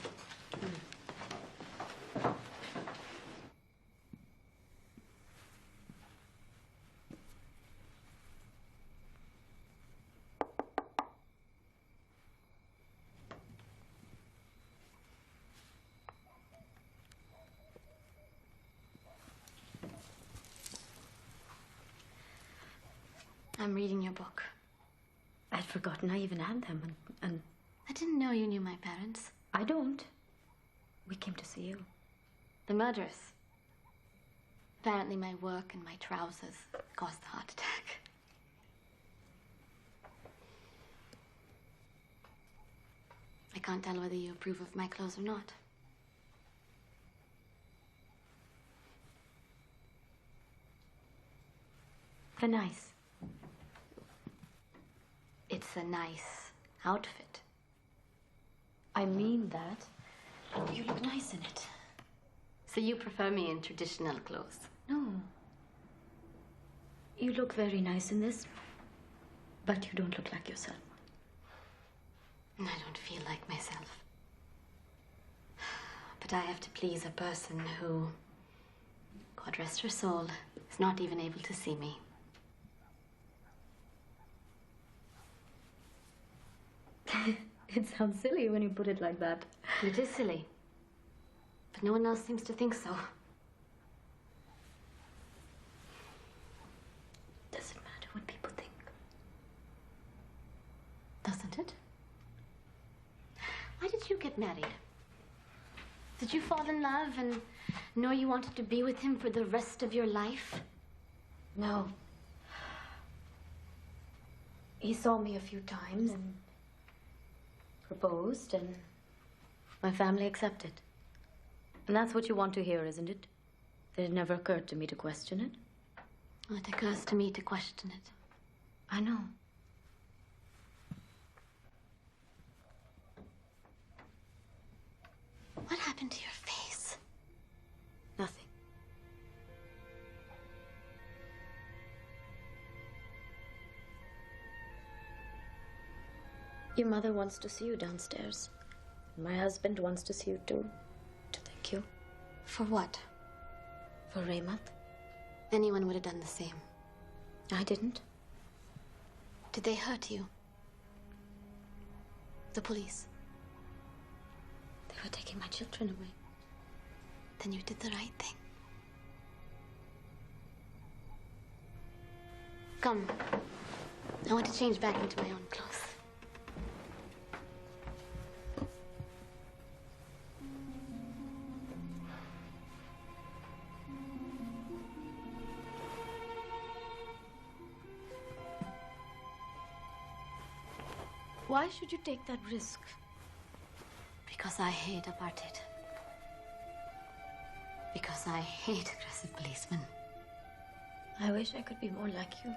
Speaker 12: I'm reading your book. I'd forgotten I even had them, and
Speaker 2: I didn't know you knew my parents.
Speaker 12: I don't. We came to see you.
Speaker 2: The murderess. Apparently my work and my trousers caused the heart attack. I can't tell whether you approve of my clothes or not.
Speaker 12: They're nice.
Speaker 2: It's a nice outfit.
Speaker 12: I mean that. You look nice in it.
Speaker 2: So you prefer me in traditional clothes?
Speaker 12: No. You look very nice in this, but you don't look like yourself.
Speaker 2: I don't feel like myself. But I have to please a person who, God rest her soul, is not even able to see me.
Speaker 12: It sounds silly when you put it like that.
Speaker 2: It is silly. But no one else seems to think so.
Speaker 12: Doesn't matter what people think.
Speaker 2: Doesn't it? Why did you get married? Did you fall in love and know you wanted to be with him for the rest of your life?
Speaker 12: No. He saw me a few times and proposed, and my family accepted. And that's what you want to hear, isn't it? That it never occurred to me to question it?
Speaker 2: Well, it occurs to me to question it.
Speaker 12: I know.
Speaker 2: What happened to your face?
Speaker 12: Nothing. Your mother wants to see you downstairs. My husband wants to see you too. To thank you.
Speaker 2: For what?
Speaker 12: For Raymond.
Speaker 2: Anyone would have done the same.
Speaker 12: I didn't.
Speaker 2: Did they hurt you? The police?
Speaker 12: They were taking my children away.
Speaker 2: Then you did the right thing. Come. I want to change back into my own clothes.
Speaker 12: Why should you take that risk?
Speaker 15: Because I hate apartheid. Because I hate aggressive policemen.
Speaker 12: I wish I could be more like you.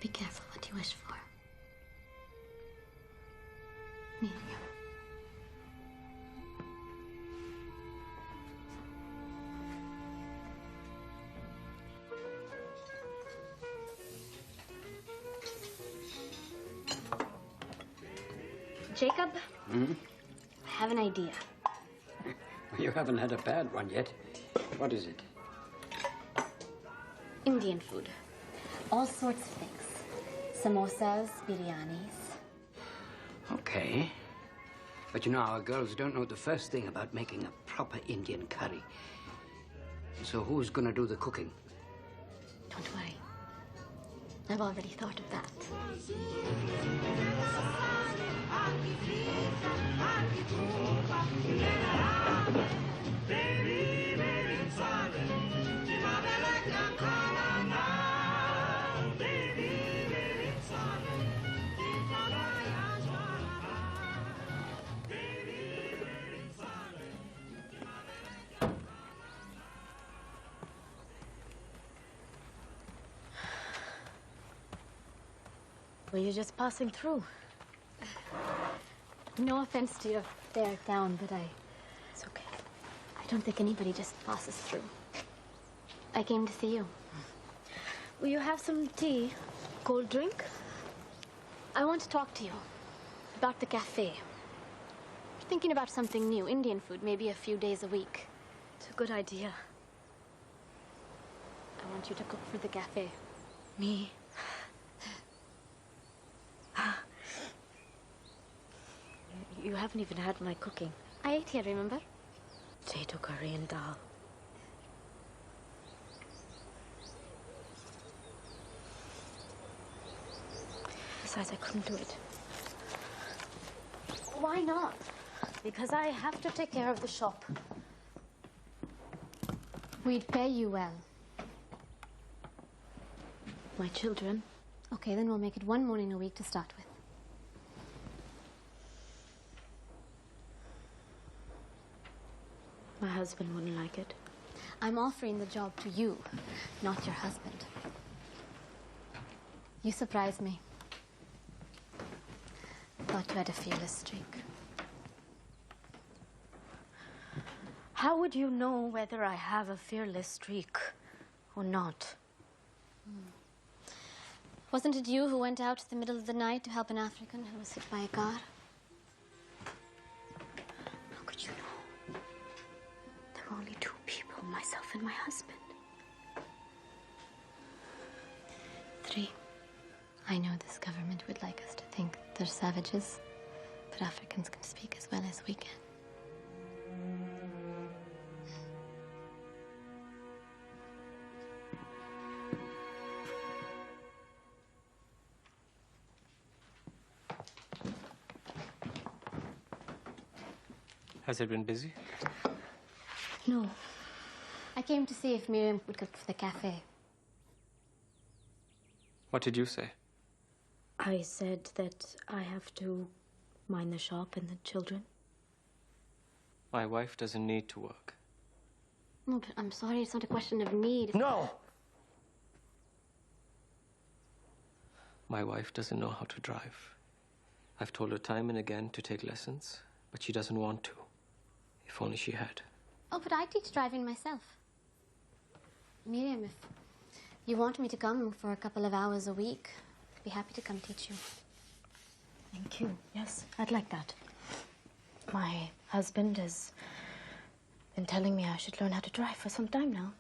Speaker 15: Be careful what you wish for. Miriam.
Speaker 2: Jacob,
Speaker 4: Hmm?
Speaker 2: I have an idea.
Speaker 4: You haven't had a bad one yet. What is it?
Speaker 2: Indian food. All sorts of things. Samosas, biryanis.
Speaker 4: Okay. But you know, our girls don't know the first thing about making a proper Indian curry. So who's gonna do the cooking?
Speaker 2: Don't worry. I've already thought of that.
Speaker 12: Were you just passing through?
Speaker 2: No offense to your fair town, but it's okay. I don't think anybody just passes through. I came to see you.
Speaker 12: Will you have some tea? Cold drink?
Speaker 2: I want to talk to you about the cafe. Thinking about something new, Indian food, maybe a few days a week.
Speaker 12: It's a good idea.
Speaker 2: I want you to cook for the cafe.
Speaker 12: Me? You haven't even had my cooking.
Speaker 2: I ate here, remember?
Speaker 12: Potato curry and dal. Besides, I couldn't do it.
Speaker 2: Why not?
Speaker 12: Because I have to take care of the shop.
Speaker 2: We'd pay you well.
Speaker 12: My children.
Speaker 2: Okay, then we'll make it one morning a week to start with.
Speaker 12: My husband wouldn't like it.
Speaker 2: I'm offering the job to you, not your husband. You surprised me. Thought you had a fearless streak.
Speaker 12: How would you know whether I have a fearless streak or not?
Speaker 2: Wasn't it you who went out in the middle of the night to help an African who was hit by a car?
Speaker 12: How could you know? There were only two people, myself and my husband.
Speaker 2: 3. I know this government would like us to think they're savages, but Africans can speak as well as we can.
Speaker 6: Has it been busy?
Speaker 2: No. I came to see if Miriam would cook for the cafe.
Speaker 6: What did you say?
Speaker 12: I said that I have to mind the shop and the children.
Speaker 6: My wife doesn't need to work.
Speaker 2: No, but I'm sorry, it's not a question of need.
Speaker 6: No! My wife doesn't know how to drive. I've told her time and again to take lessons, but she doesn't want to. If only she had.
Speaker 2: Oh, but I teach driving myself. Miriam, if you want me to come for a couple of hours a week, I'd be happy to come teach you.
Speaker 12: Thank you. Yes, I'd like that. My husband has been telling me I should learn how to drive for some time now.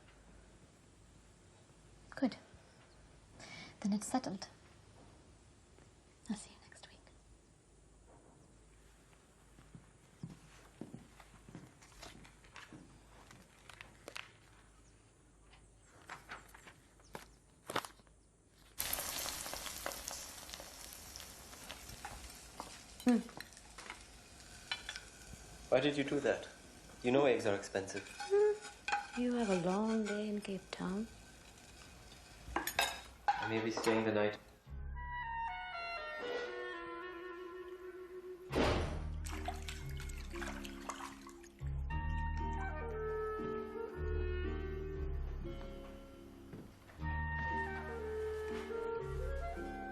Speaker 2: Good. Then it's settled. I'll see you next week.
Speaker 6: Why did you do that? You know eggs are expensive.
Speaker 12: You have a long day in Cape Town.
Speaker 6: I may be staying the night.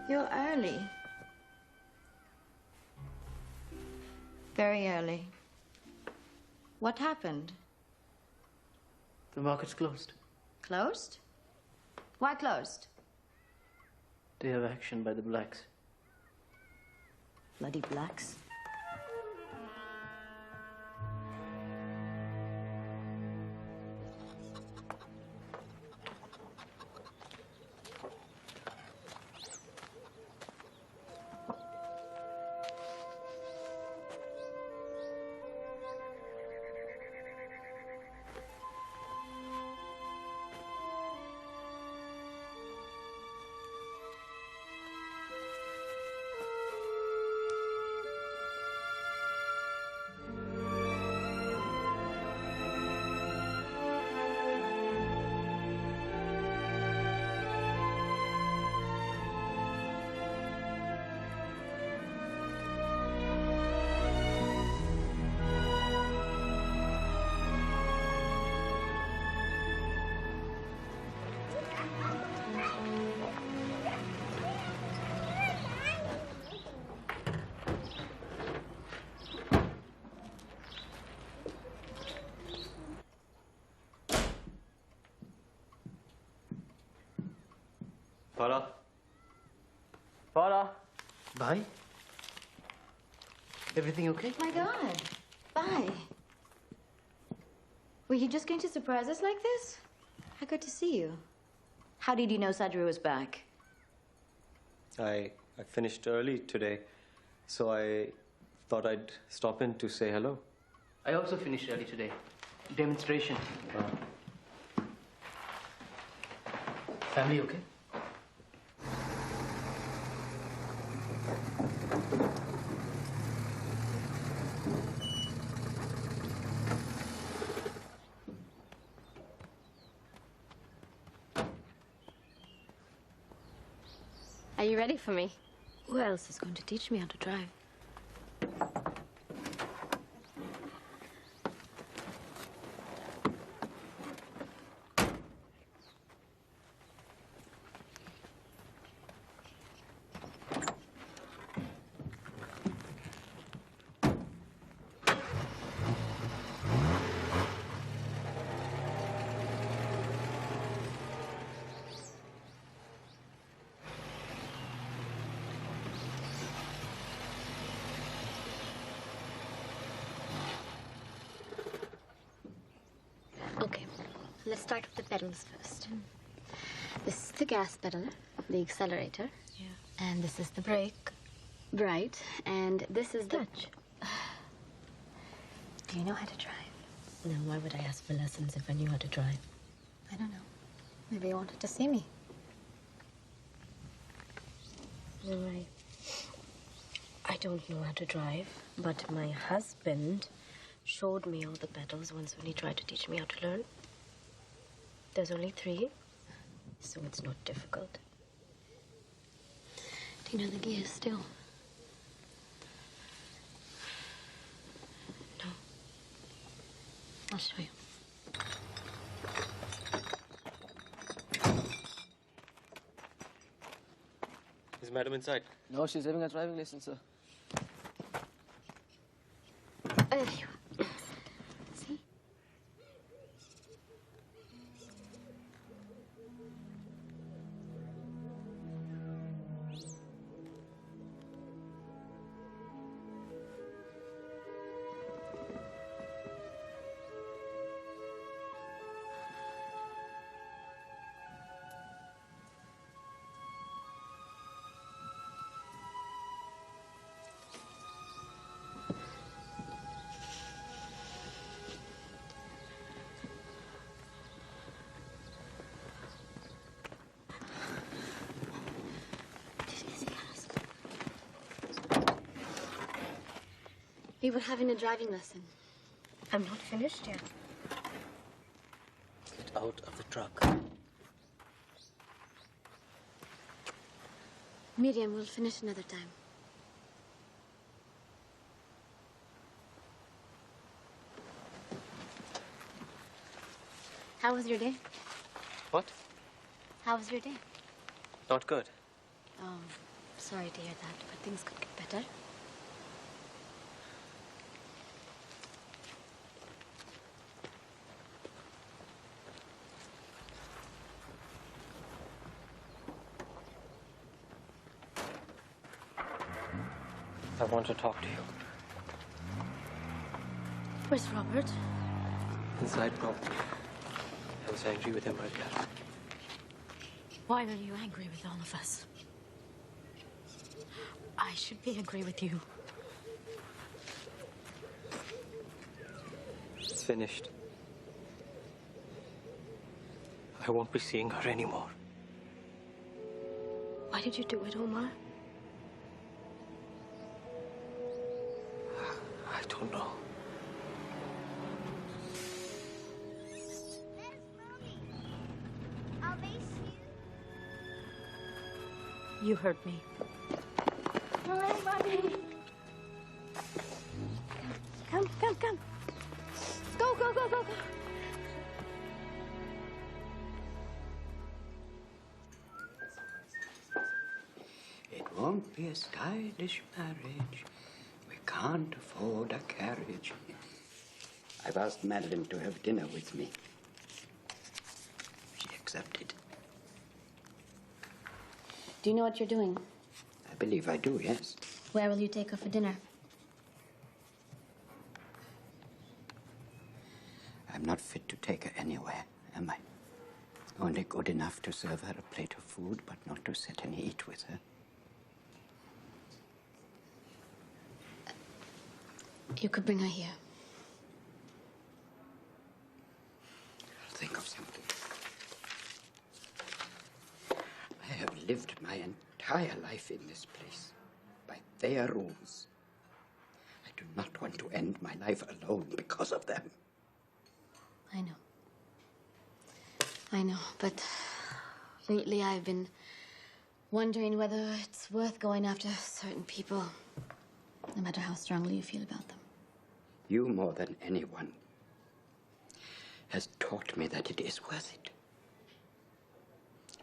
Speaker 7: You're early. Very early. What happened?
Speaker 6: The market's closed.
Speaker 7: Closed? Why closed?
Speaker 6: They have action by the blacks.
Speaker 7: Bloody blacks.
Speaker 6: Farah? Farah? Bye? Everything okay?
Speaker 7: My God. Bye. Were you just going to surprise us like this? How good to see you. How did you know Sadhru was back?
Speaker 6: I finished early today, so I thought I'd stop in to say hello.
Speaker 4: I also finished early today. Demonstration. Family okay?
Speaker 12: Are you ready for me? Who else is going to teach me how to drive? Okay, let's start with the pedals first. This is the gas pedal, the accelerator. Yeah. And this is the brake. Right. And this is the... Clutch. Do you know how to drive? No, why would I ask for lessons if I knew how to drive? I don't know. Maybe you wanted to see me. No, I don't know how to drive, but my husband showed me all the pedals once when he tried to teach me how to learn. There's only 3, so it's not difficult. Do you know the gears still? No. I'll show you.
Speaker 6: Is Madam inside?
Speaker 11: No, she's having a driving lesson, sir.
Speaker 12: There you are. See? We were having a driving lesson.
Speaker 15: I'm not finished yet.
Speaker 6: Get out of the truck.
Speaker 15: Miriam, we'll finish another time. How was your day?
Speaker 6: What?
Speaker 15: How was your day?
Speaker 6: Not good.
Speaker 15: Oh, sorry to hear that, but things could get better.
Speaker 6: I want to talk to you.
Speaker 15: Where's Robert?
Speaker 6: Inside, probably. I was angry with him earlier.
Speaker 15: Why are you angry with all of us? I should be angry with you.
Speaker 6: It's finished. I won't be seeing her anymore.
Speaker 15: Why did you do it, Omar?
Speaker 6: I don't know.
Speaker 15: You hurt me.
Speaker 14: Mommy, Mommy.
Speaker 15: Come. Go.
Speaker 4: It won't be a stylish marriage. We can't afford a carriage. I've asked Madeline to have dinner with me. She accepted.
Speaker 15: Do you know what you're doing?
Speaker 4: I believe I do, yes.
Speaker 15: Where will you take her for dinner?
Speaker 4: I'm not fit to take her anywhere, am I? Only good enough to serve her a plate of food, but not to sit and eat with her.
Speaker 15: You could bring her here.
Speaker 4: I'll think of something. I have lived my entire life in this place by their rules. I do not want to end my life alone because of them.
Speaker 15: I know, but lately I've been wondering whether it's worth going after certain people, no matter how strongly you feel about them.
Speaker 4: You, more than anyone, has taught me that it is worth it.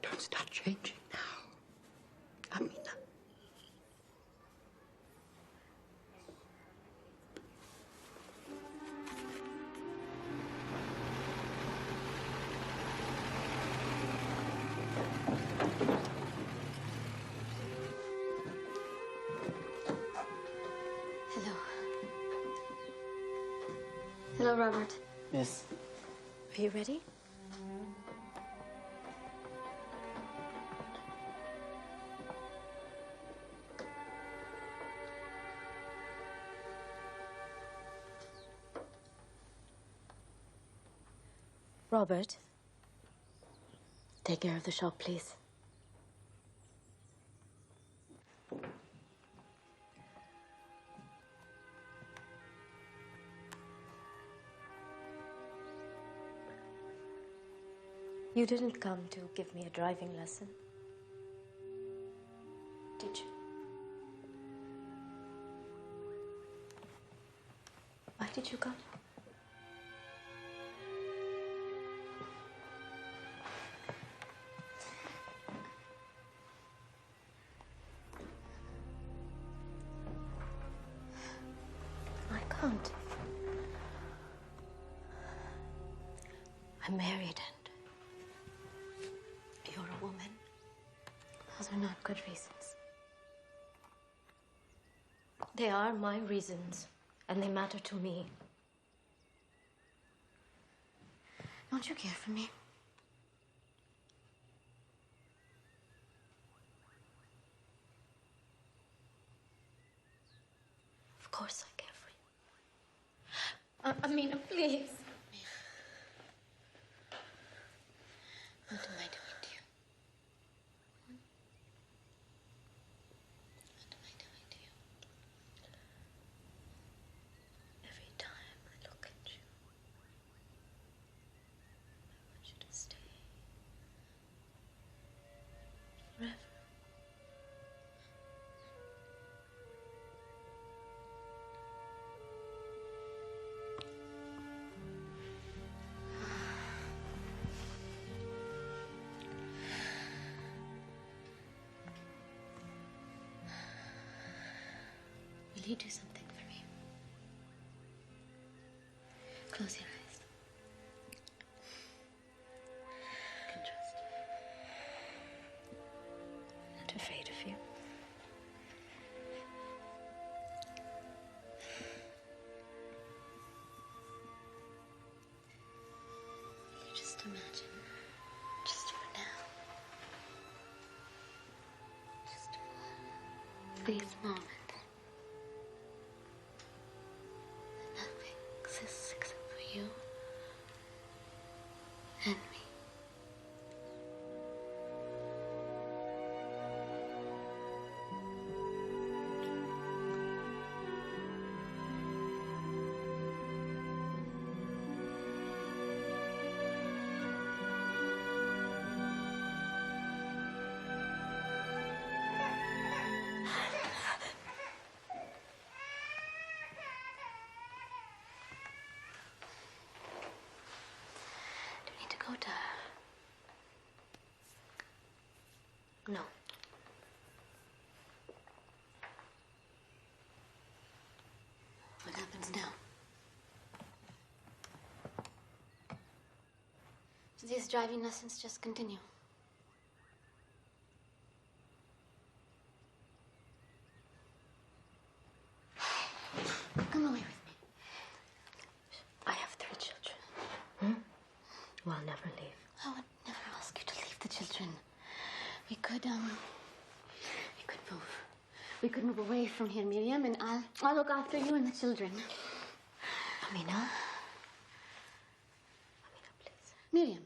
Speaker 4: Don't start changing now, Amina.
Speaker 15: Hello, Robert.
Speaker 6: Yes.
Speaker 15: Are you ready? Robert, take care of the shop, please. You didn't come to give me a driving lesson, did you? Why did you come? I can't. I'm married and you're a woman. Those are not good reasons. They are my reasons, and they matter to me. Don't you care for me? Of course I care for you. Amina, please. What am I doing to you? What am I doing to you? Every time I look at you, Will you do something for me? Close your eyes. I can trust you. I'm not afraid of you. Will you just imagine, just for now, just for this moment, nothing exists except for you and me. Do you need to go to her? No. What happens now? Do these driving lessons just continue? Come away with me.
Speaker 12: I have 3 children. We'll never leave.
Speaker 15: I would never ask you to leave the children. We could move. We could move away from here, Miriam, and I'll look after you and the children.
Speaker 12: Amina?
Speaker 15: Miriam,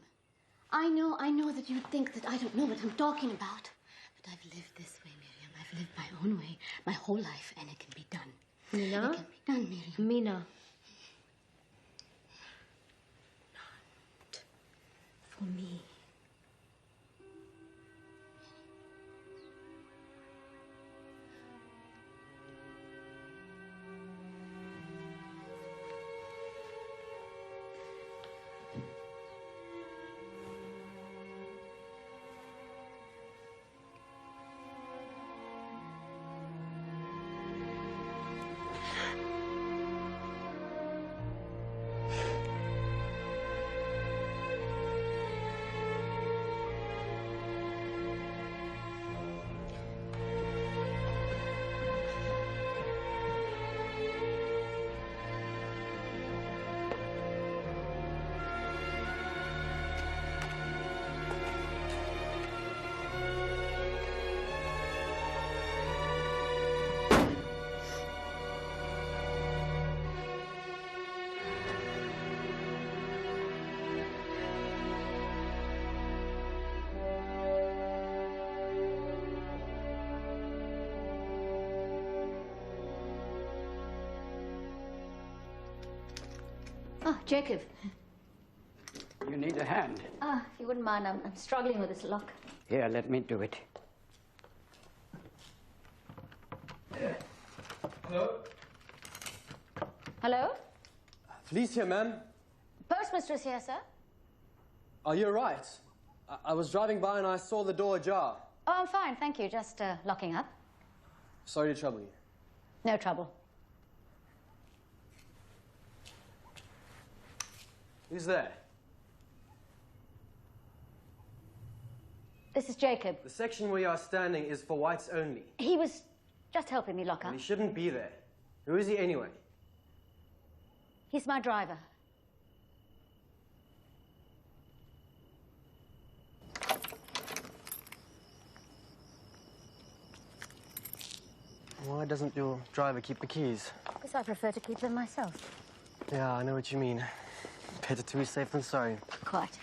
Speaker 15: I know that you think that I don't know what I'm talking about. But I've lived this way, Miriam. I've lived my own way my whole life, and it can be done.
Speaker 12: Amina?
Speaker 15: It can be done, Miriam.
Speaker 12: Amina. Not for me.
Speaker 13: Oh, Jacob.
Speaker 4: You need a hand.
Speaker 13: Ah, if you wouldn't mind, I'm struggling with this lock.
Speaker 4: Here, let me do it.
Speaker 6: Hello?
Speaker 13: Hello?
Speaker 6: Police here, ma'am.
Speaker 13: Postmistress here, sir.
Speaker 6: Oh, you're right. I was driving by and I saw the door ajar.
Speaker 13: Oh, I'm fine, thank you. Just locking up.
Speaker 6: Sorry to trouble you.
Speaker 13: No trouble.
Speaker 6: Who's there?
Speaker 13: This is Jacob.
Speaker 6: The section where you are standing is for whites only.
Speaker 13: He was just helping me lock up.
Speaker 6: He shouldn't be there. Who is he anyway?
Speaker 13: He's my driver.
Speaker 6: Why doesn't your driver keep the keys?
Speaker 13: Because I prefer to keep them myself.
Speaker 6: Yeah, I know what you mean. Better to be safe than sorry.
Speaker 13: Quite.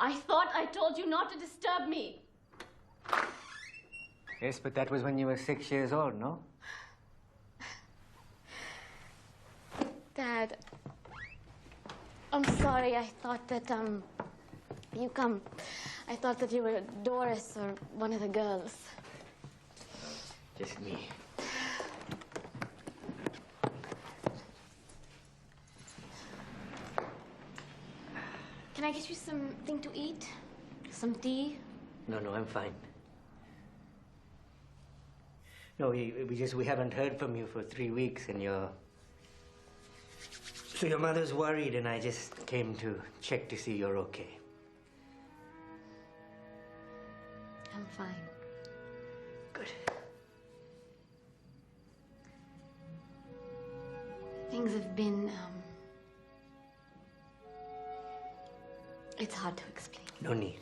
Speaker 15: I thought I told you not to disturb me.
Speaker 4: Yes, but that was when you were 6 years old, no?
Speaker 15: I'm sorry. I thought that, I thought that you were Doris or one of the girls.
Speaker 4: Just me.
Speaker 15: Can I get you something to eat? Some tea?
Speaker 4: No, I'm fine. No, we haven't heard from you for 3 weeks, and so your mother's worried, and I just came to check to see you're okay.
Speaker 15: I'm fine.
Speaker 4: Good.
Speaker 15: Things have been, it's hard to explain.
Speaker 4: No need.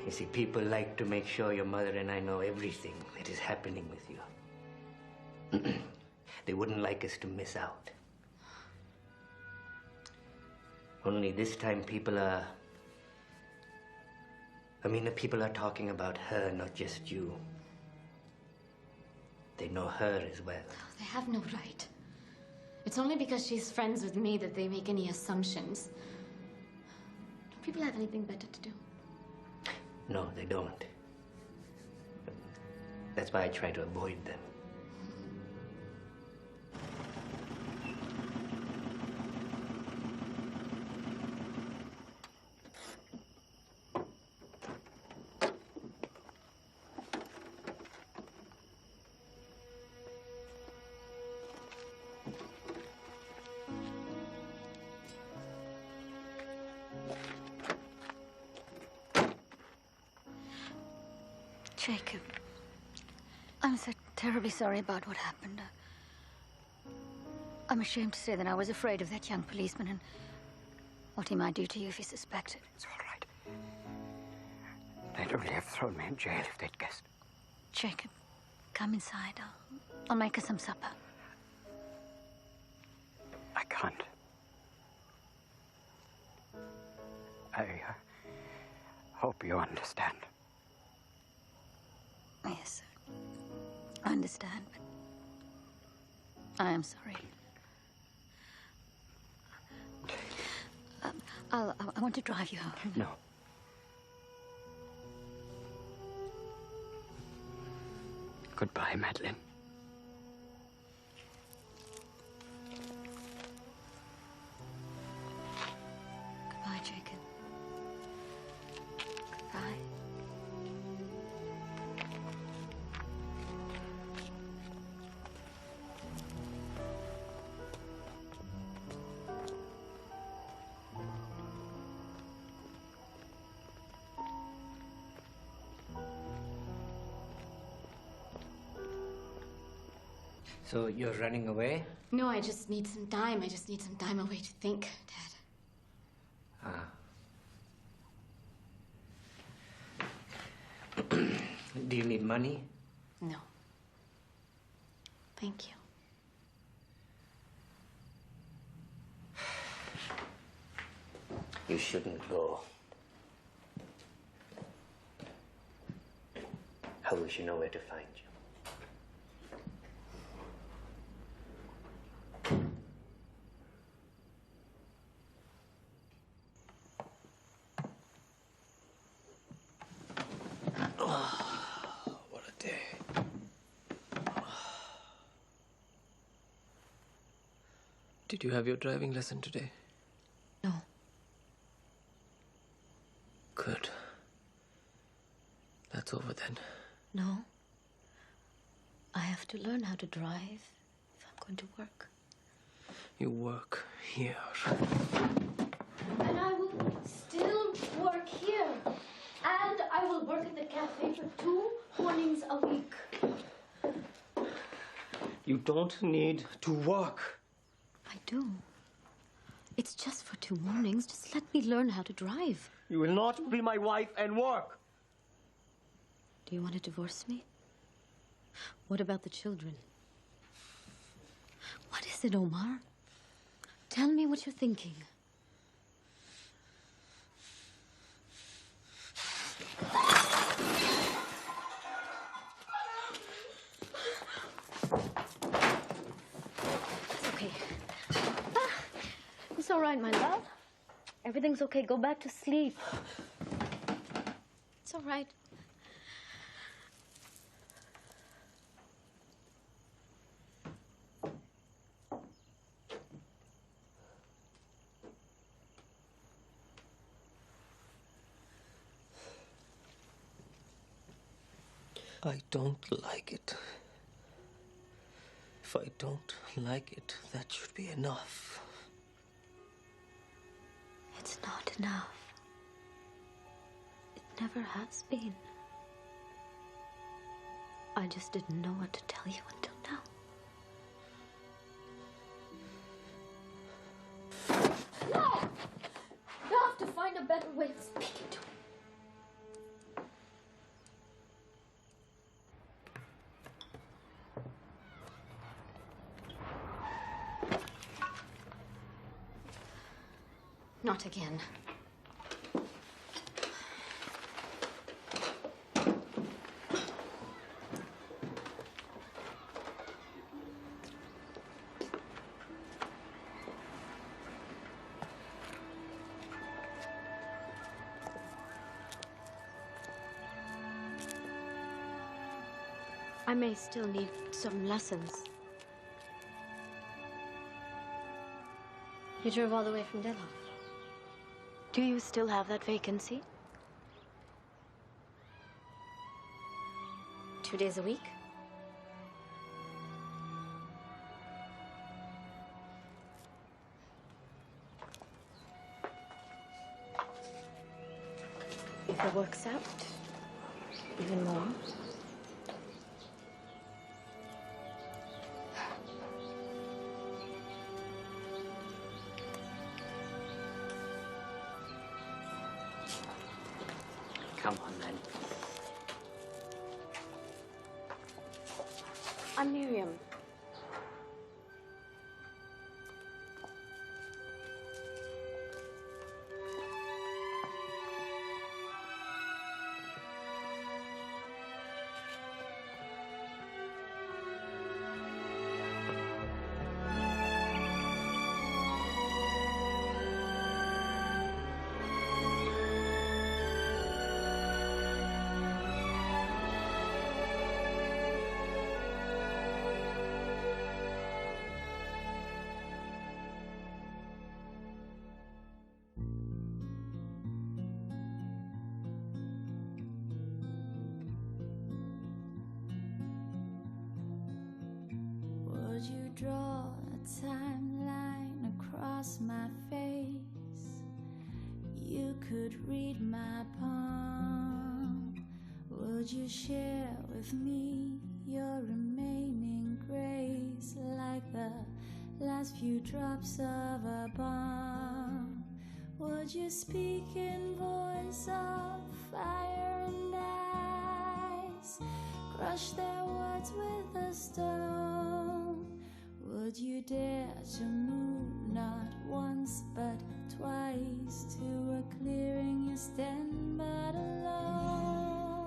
Speaker 4: You see, people like to make sure your mother and I know everything that is happening with you. They wouldn't like us to miss out. Only this time people are... Amina, people are talking about her, not just you. They know her as well.
Speaker 15: They have no right. It's only because she's friends with me that they make any assumptions. Don't people have anything better to do?
Speaker 4: No, they don't. That's why I try to avoid them.
Speaker 13: Jacob, I'm so terribly sorry about what happened. I'm ashamed to say that I was afraid of that young policeman and what he might do to you if he suspected.
Speaker 4: It's all right. They'd only have thrown me in jail if they'd guessed.
Speaker 13: Jacob, come inside. I'll make us some supper.
Speaker 4: I can't. I hope you understand.
Speaker 13: Yes, I understand, but I am sorry. I want to drive you home.
Speaker 4: No. Goodbye, Madeline.
Speaker 13: Goodbye, Jacob. Goodbye.
Speaker 4: So you're running away?
Speaker 15: No, I just need some time. I just need some time away to think, Dad.
Speaker 4: Do you need money?
Speaker 15: No. Thank you.
Speaker 4: You shouldn't go. I wish you know where to find you.
Speaker 6: What a day. Did you have your driving lesson today?
Speaker 13: No.
Speaker 6: Good. That's over then.
Speaker 12: No. I have to learn how to drive if I'm going to work.
Speaker 6: You work here.
Speaker 9: And I will still work here. And I will work at the cafe for 2 mornings a week.
Speaker 6: You don't need to work.
Speaker 12: I do. It's just for 2 mornings. Just let me learn how to drive.
Speaker 6: You will not be my wife and work.
Speaker 12: Do you want to divorce me? What about the children? What is it, Omar? Tell me what you're thinking.
Speaker 13: It's okay.
Speaker 2: Everything's okay. Go back to sleep.
Speaker 15: It's all right.
Speaker 6: I don't like it. If I don't like it, that should be enough.
Speaker 12: It's not enough. It never has been. I just didn't know what to tell you until now.
Speaker 15: No! You have to find a better way of speaking to him. Not again.
Speaker 12: I may still need some lessons.
Speaker 15: You drove all the way from Delhi.
Speaker 12: Do you still have that vacancy?
Speaker 15: 2 days a week?
Speaker 12: If it works out, even more.
Speaker 4: Come on, then.
Speaker 12: I'm Miriam.
Speaker 21: Would you draw a timeline across my face? You could read my palm. Would you share with me your remaining grace, like the last few drops of a bomb? Would you speak in voice of fire and ice, crush their words with a stone? Would you dare to move not once but twice to a clearing you stand but alone?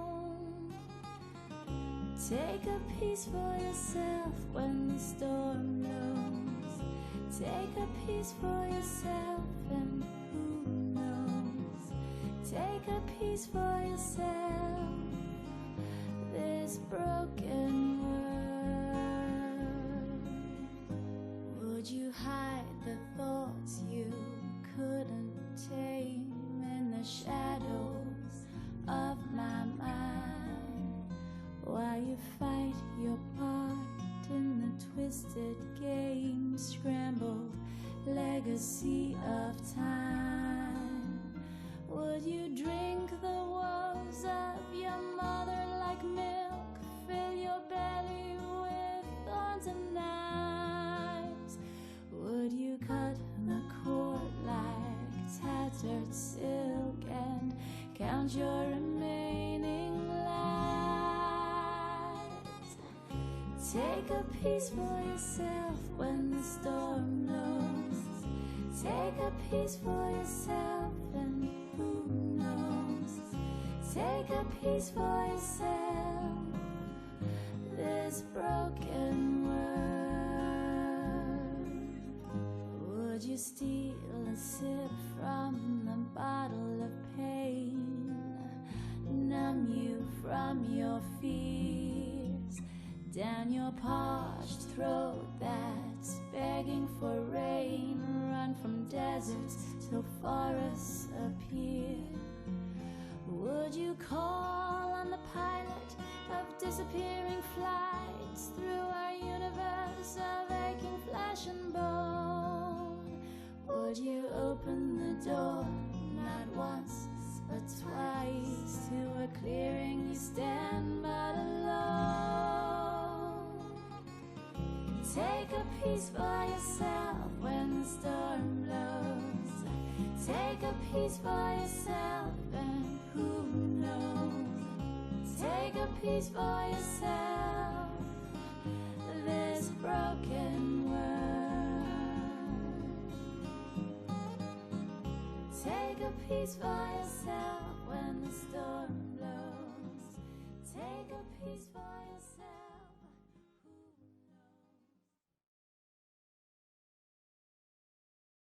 Speaker 21: Take a piece for yourself when the storm blows. Take a piece for yourself and who knows? Take a piece for yourself, this broken world. Would you hide the thoughts you couldn't tame in the shadows of my mind, while you fight your part in the twisted game, scrambled legacy of time? Would you drink the woes of your mother like milk, fill your belly with thorns and knives? Would you cut the cord like tattered silk and count your remaining lives? Take a piece for yourself when the storm blows. Take a piece for yourself and who knows? Take a piece for yourself, this broken world. Would Would you steal a sip from the bottle of pain? Numb you from your fears, down your parched throat that's begging for rain. Run from deserts till forests appear. Would you call on the pilot of disappearing flights through our universe of aching flesh and bone? Would you open the door, not once but twice, to a clearing you stand but alone? Take a piece for yourself when the storm blows. Take a piece for yourself, and who knows? Take a piece for yourself, this broken world. Take a piece for yourself when the storm blows. Take a piece for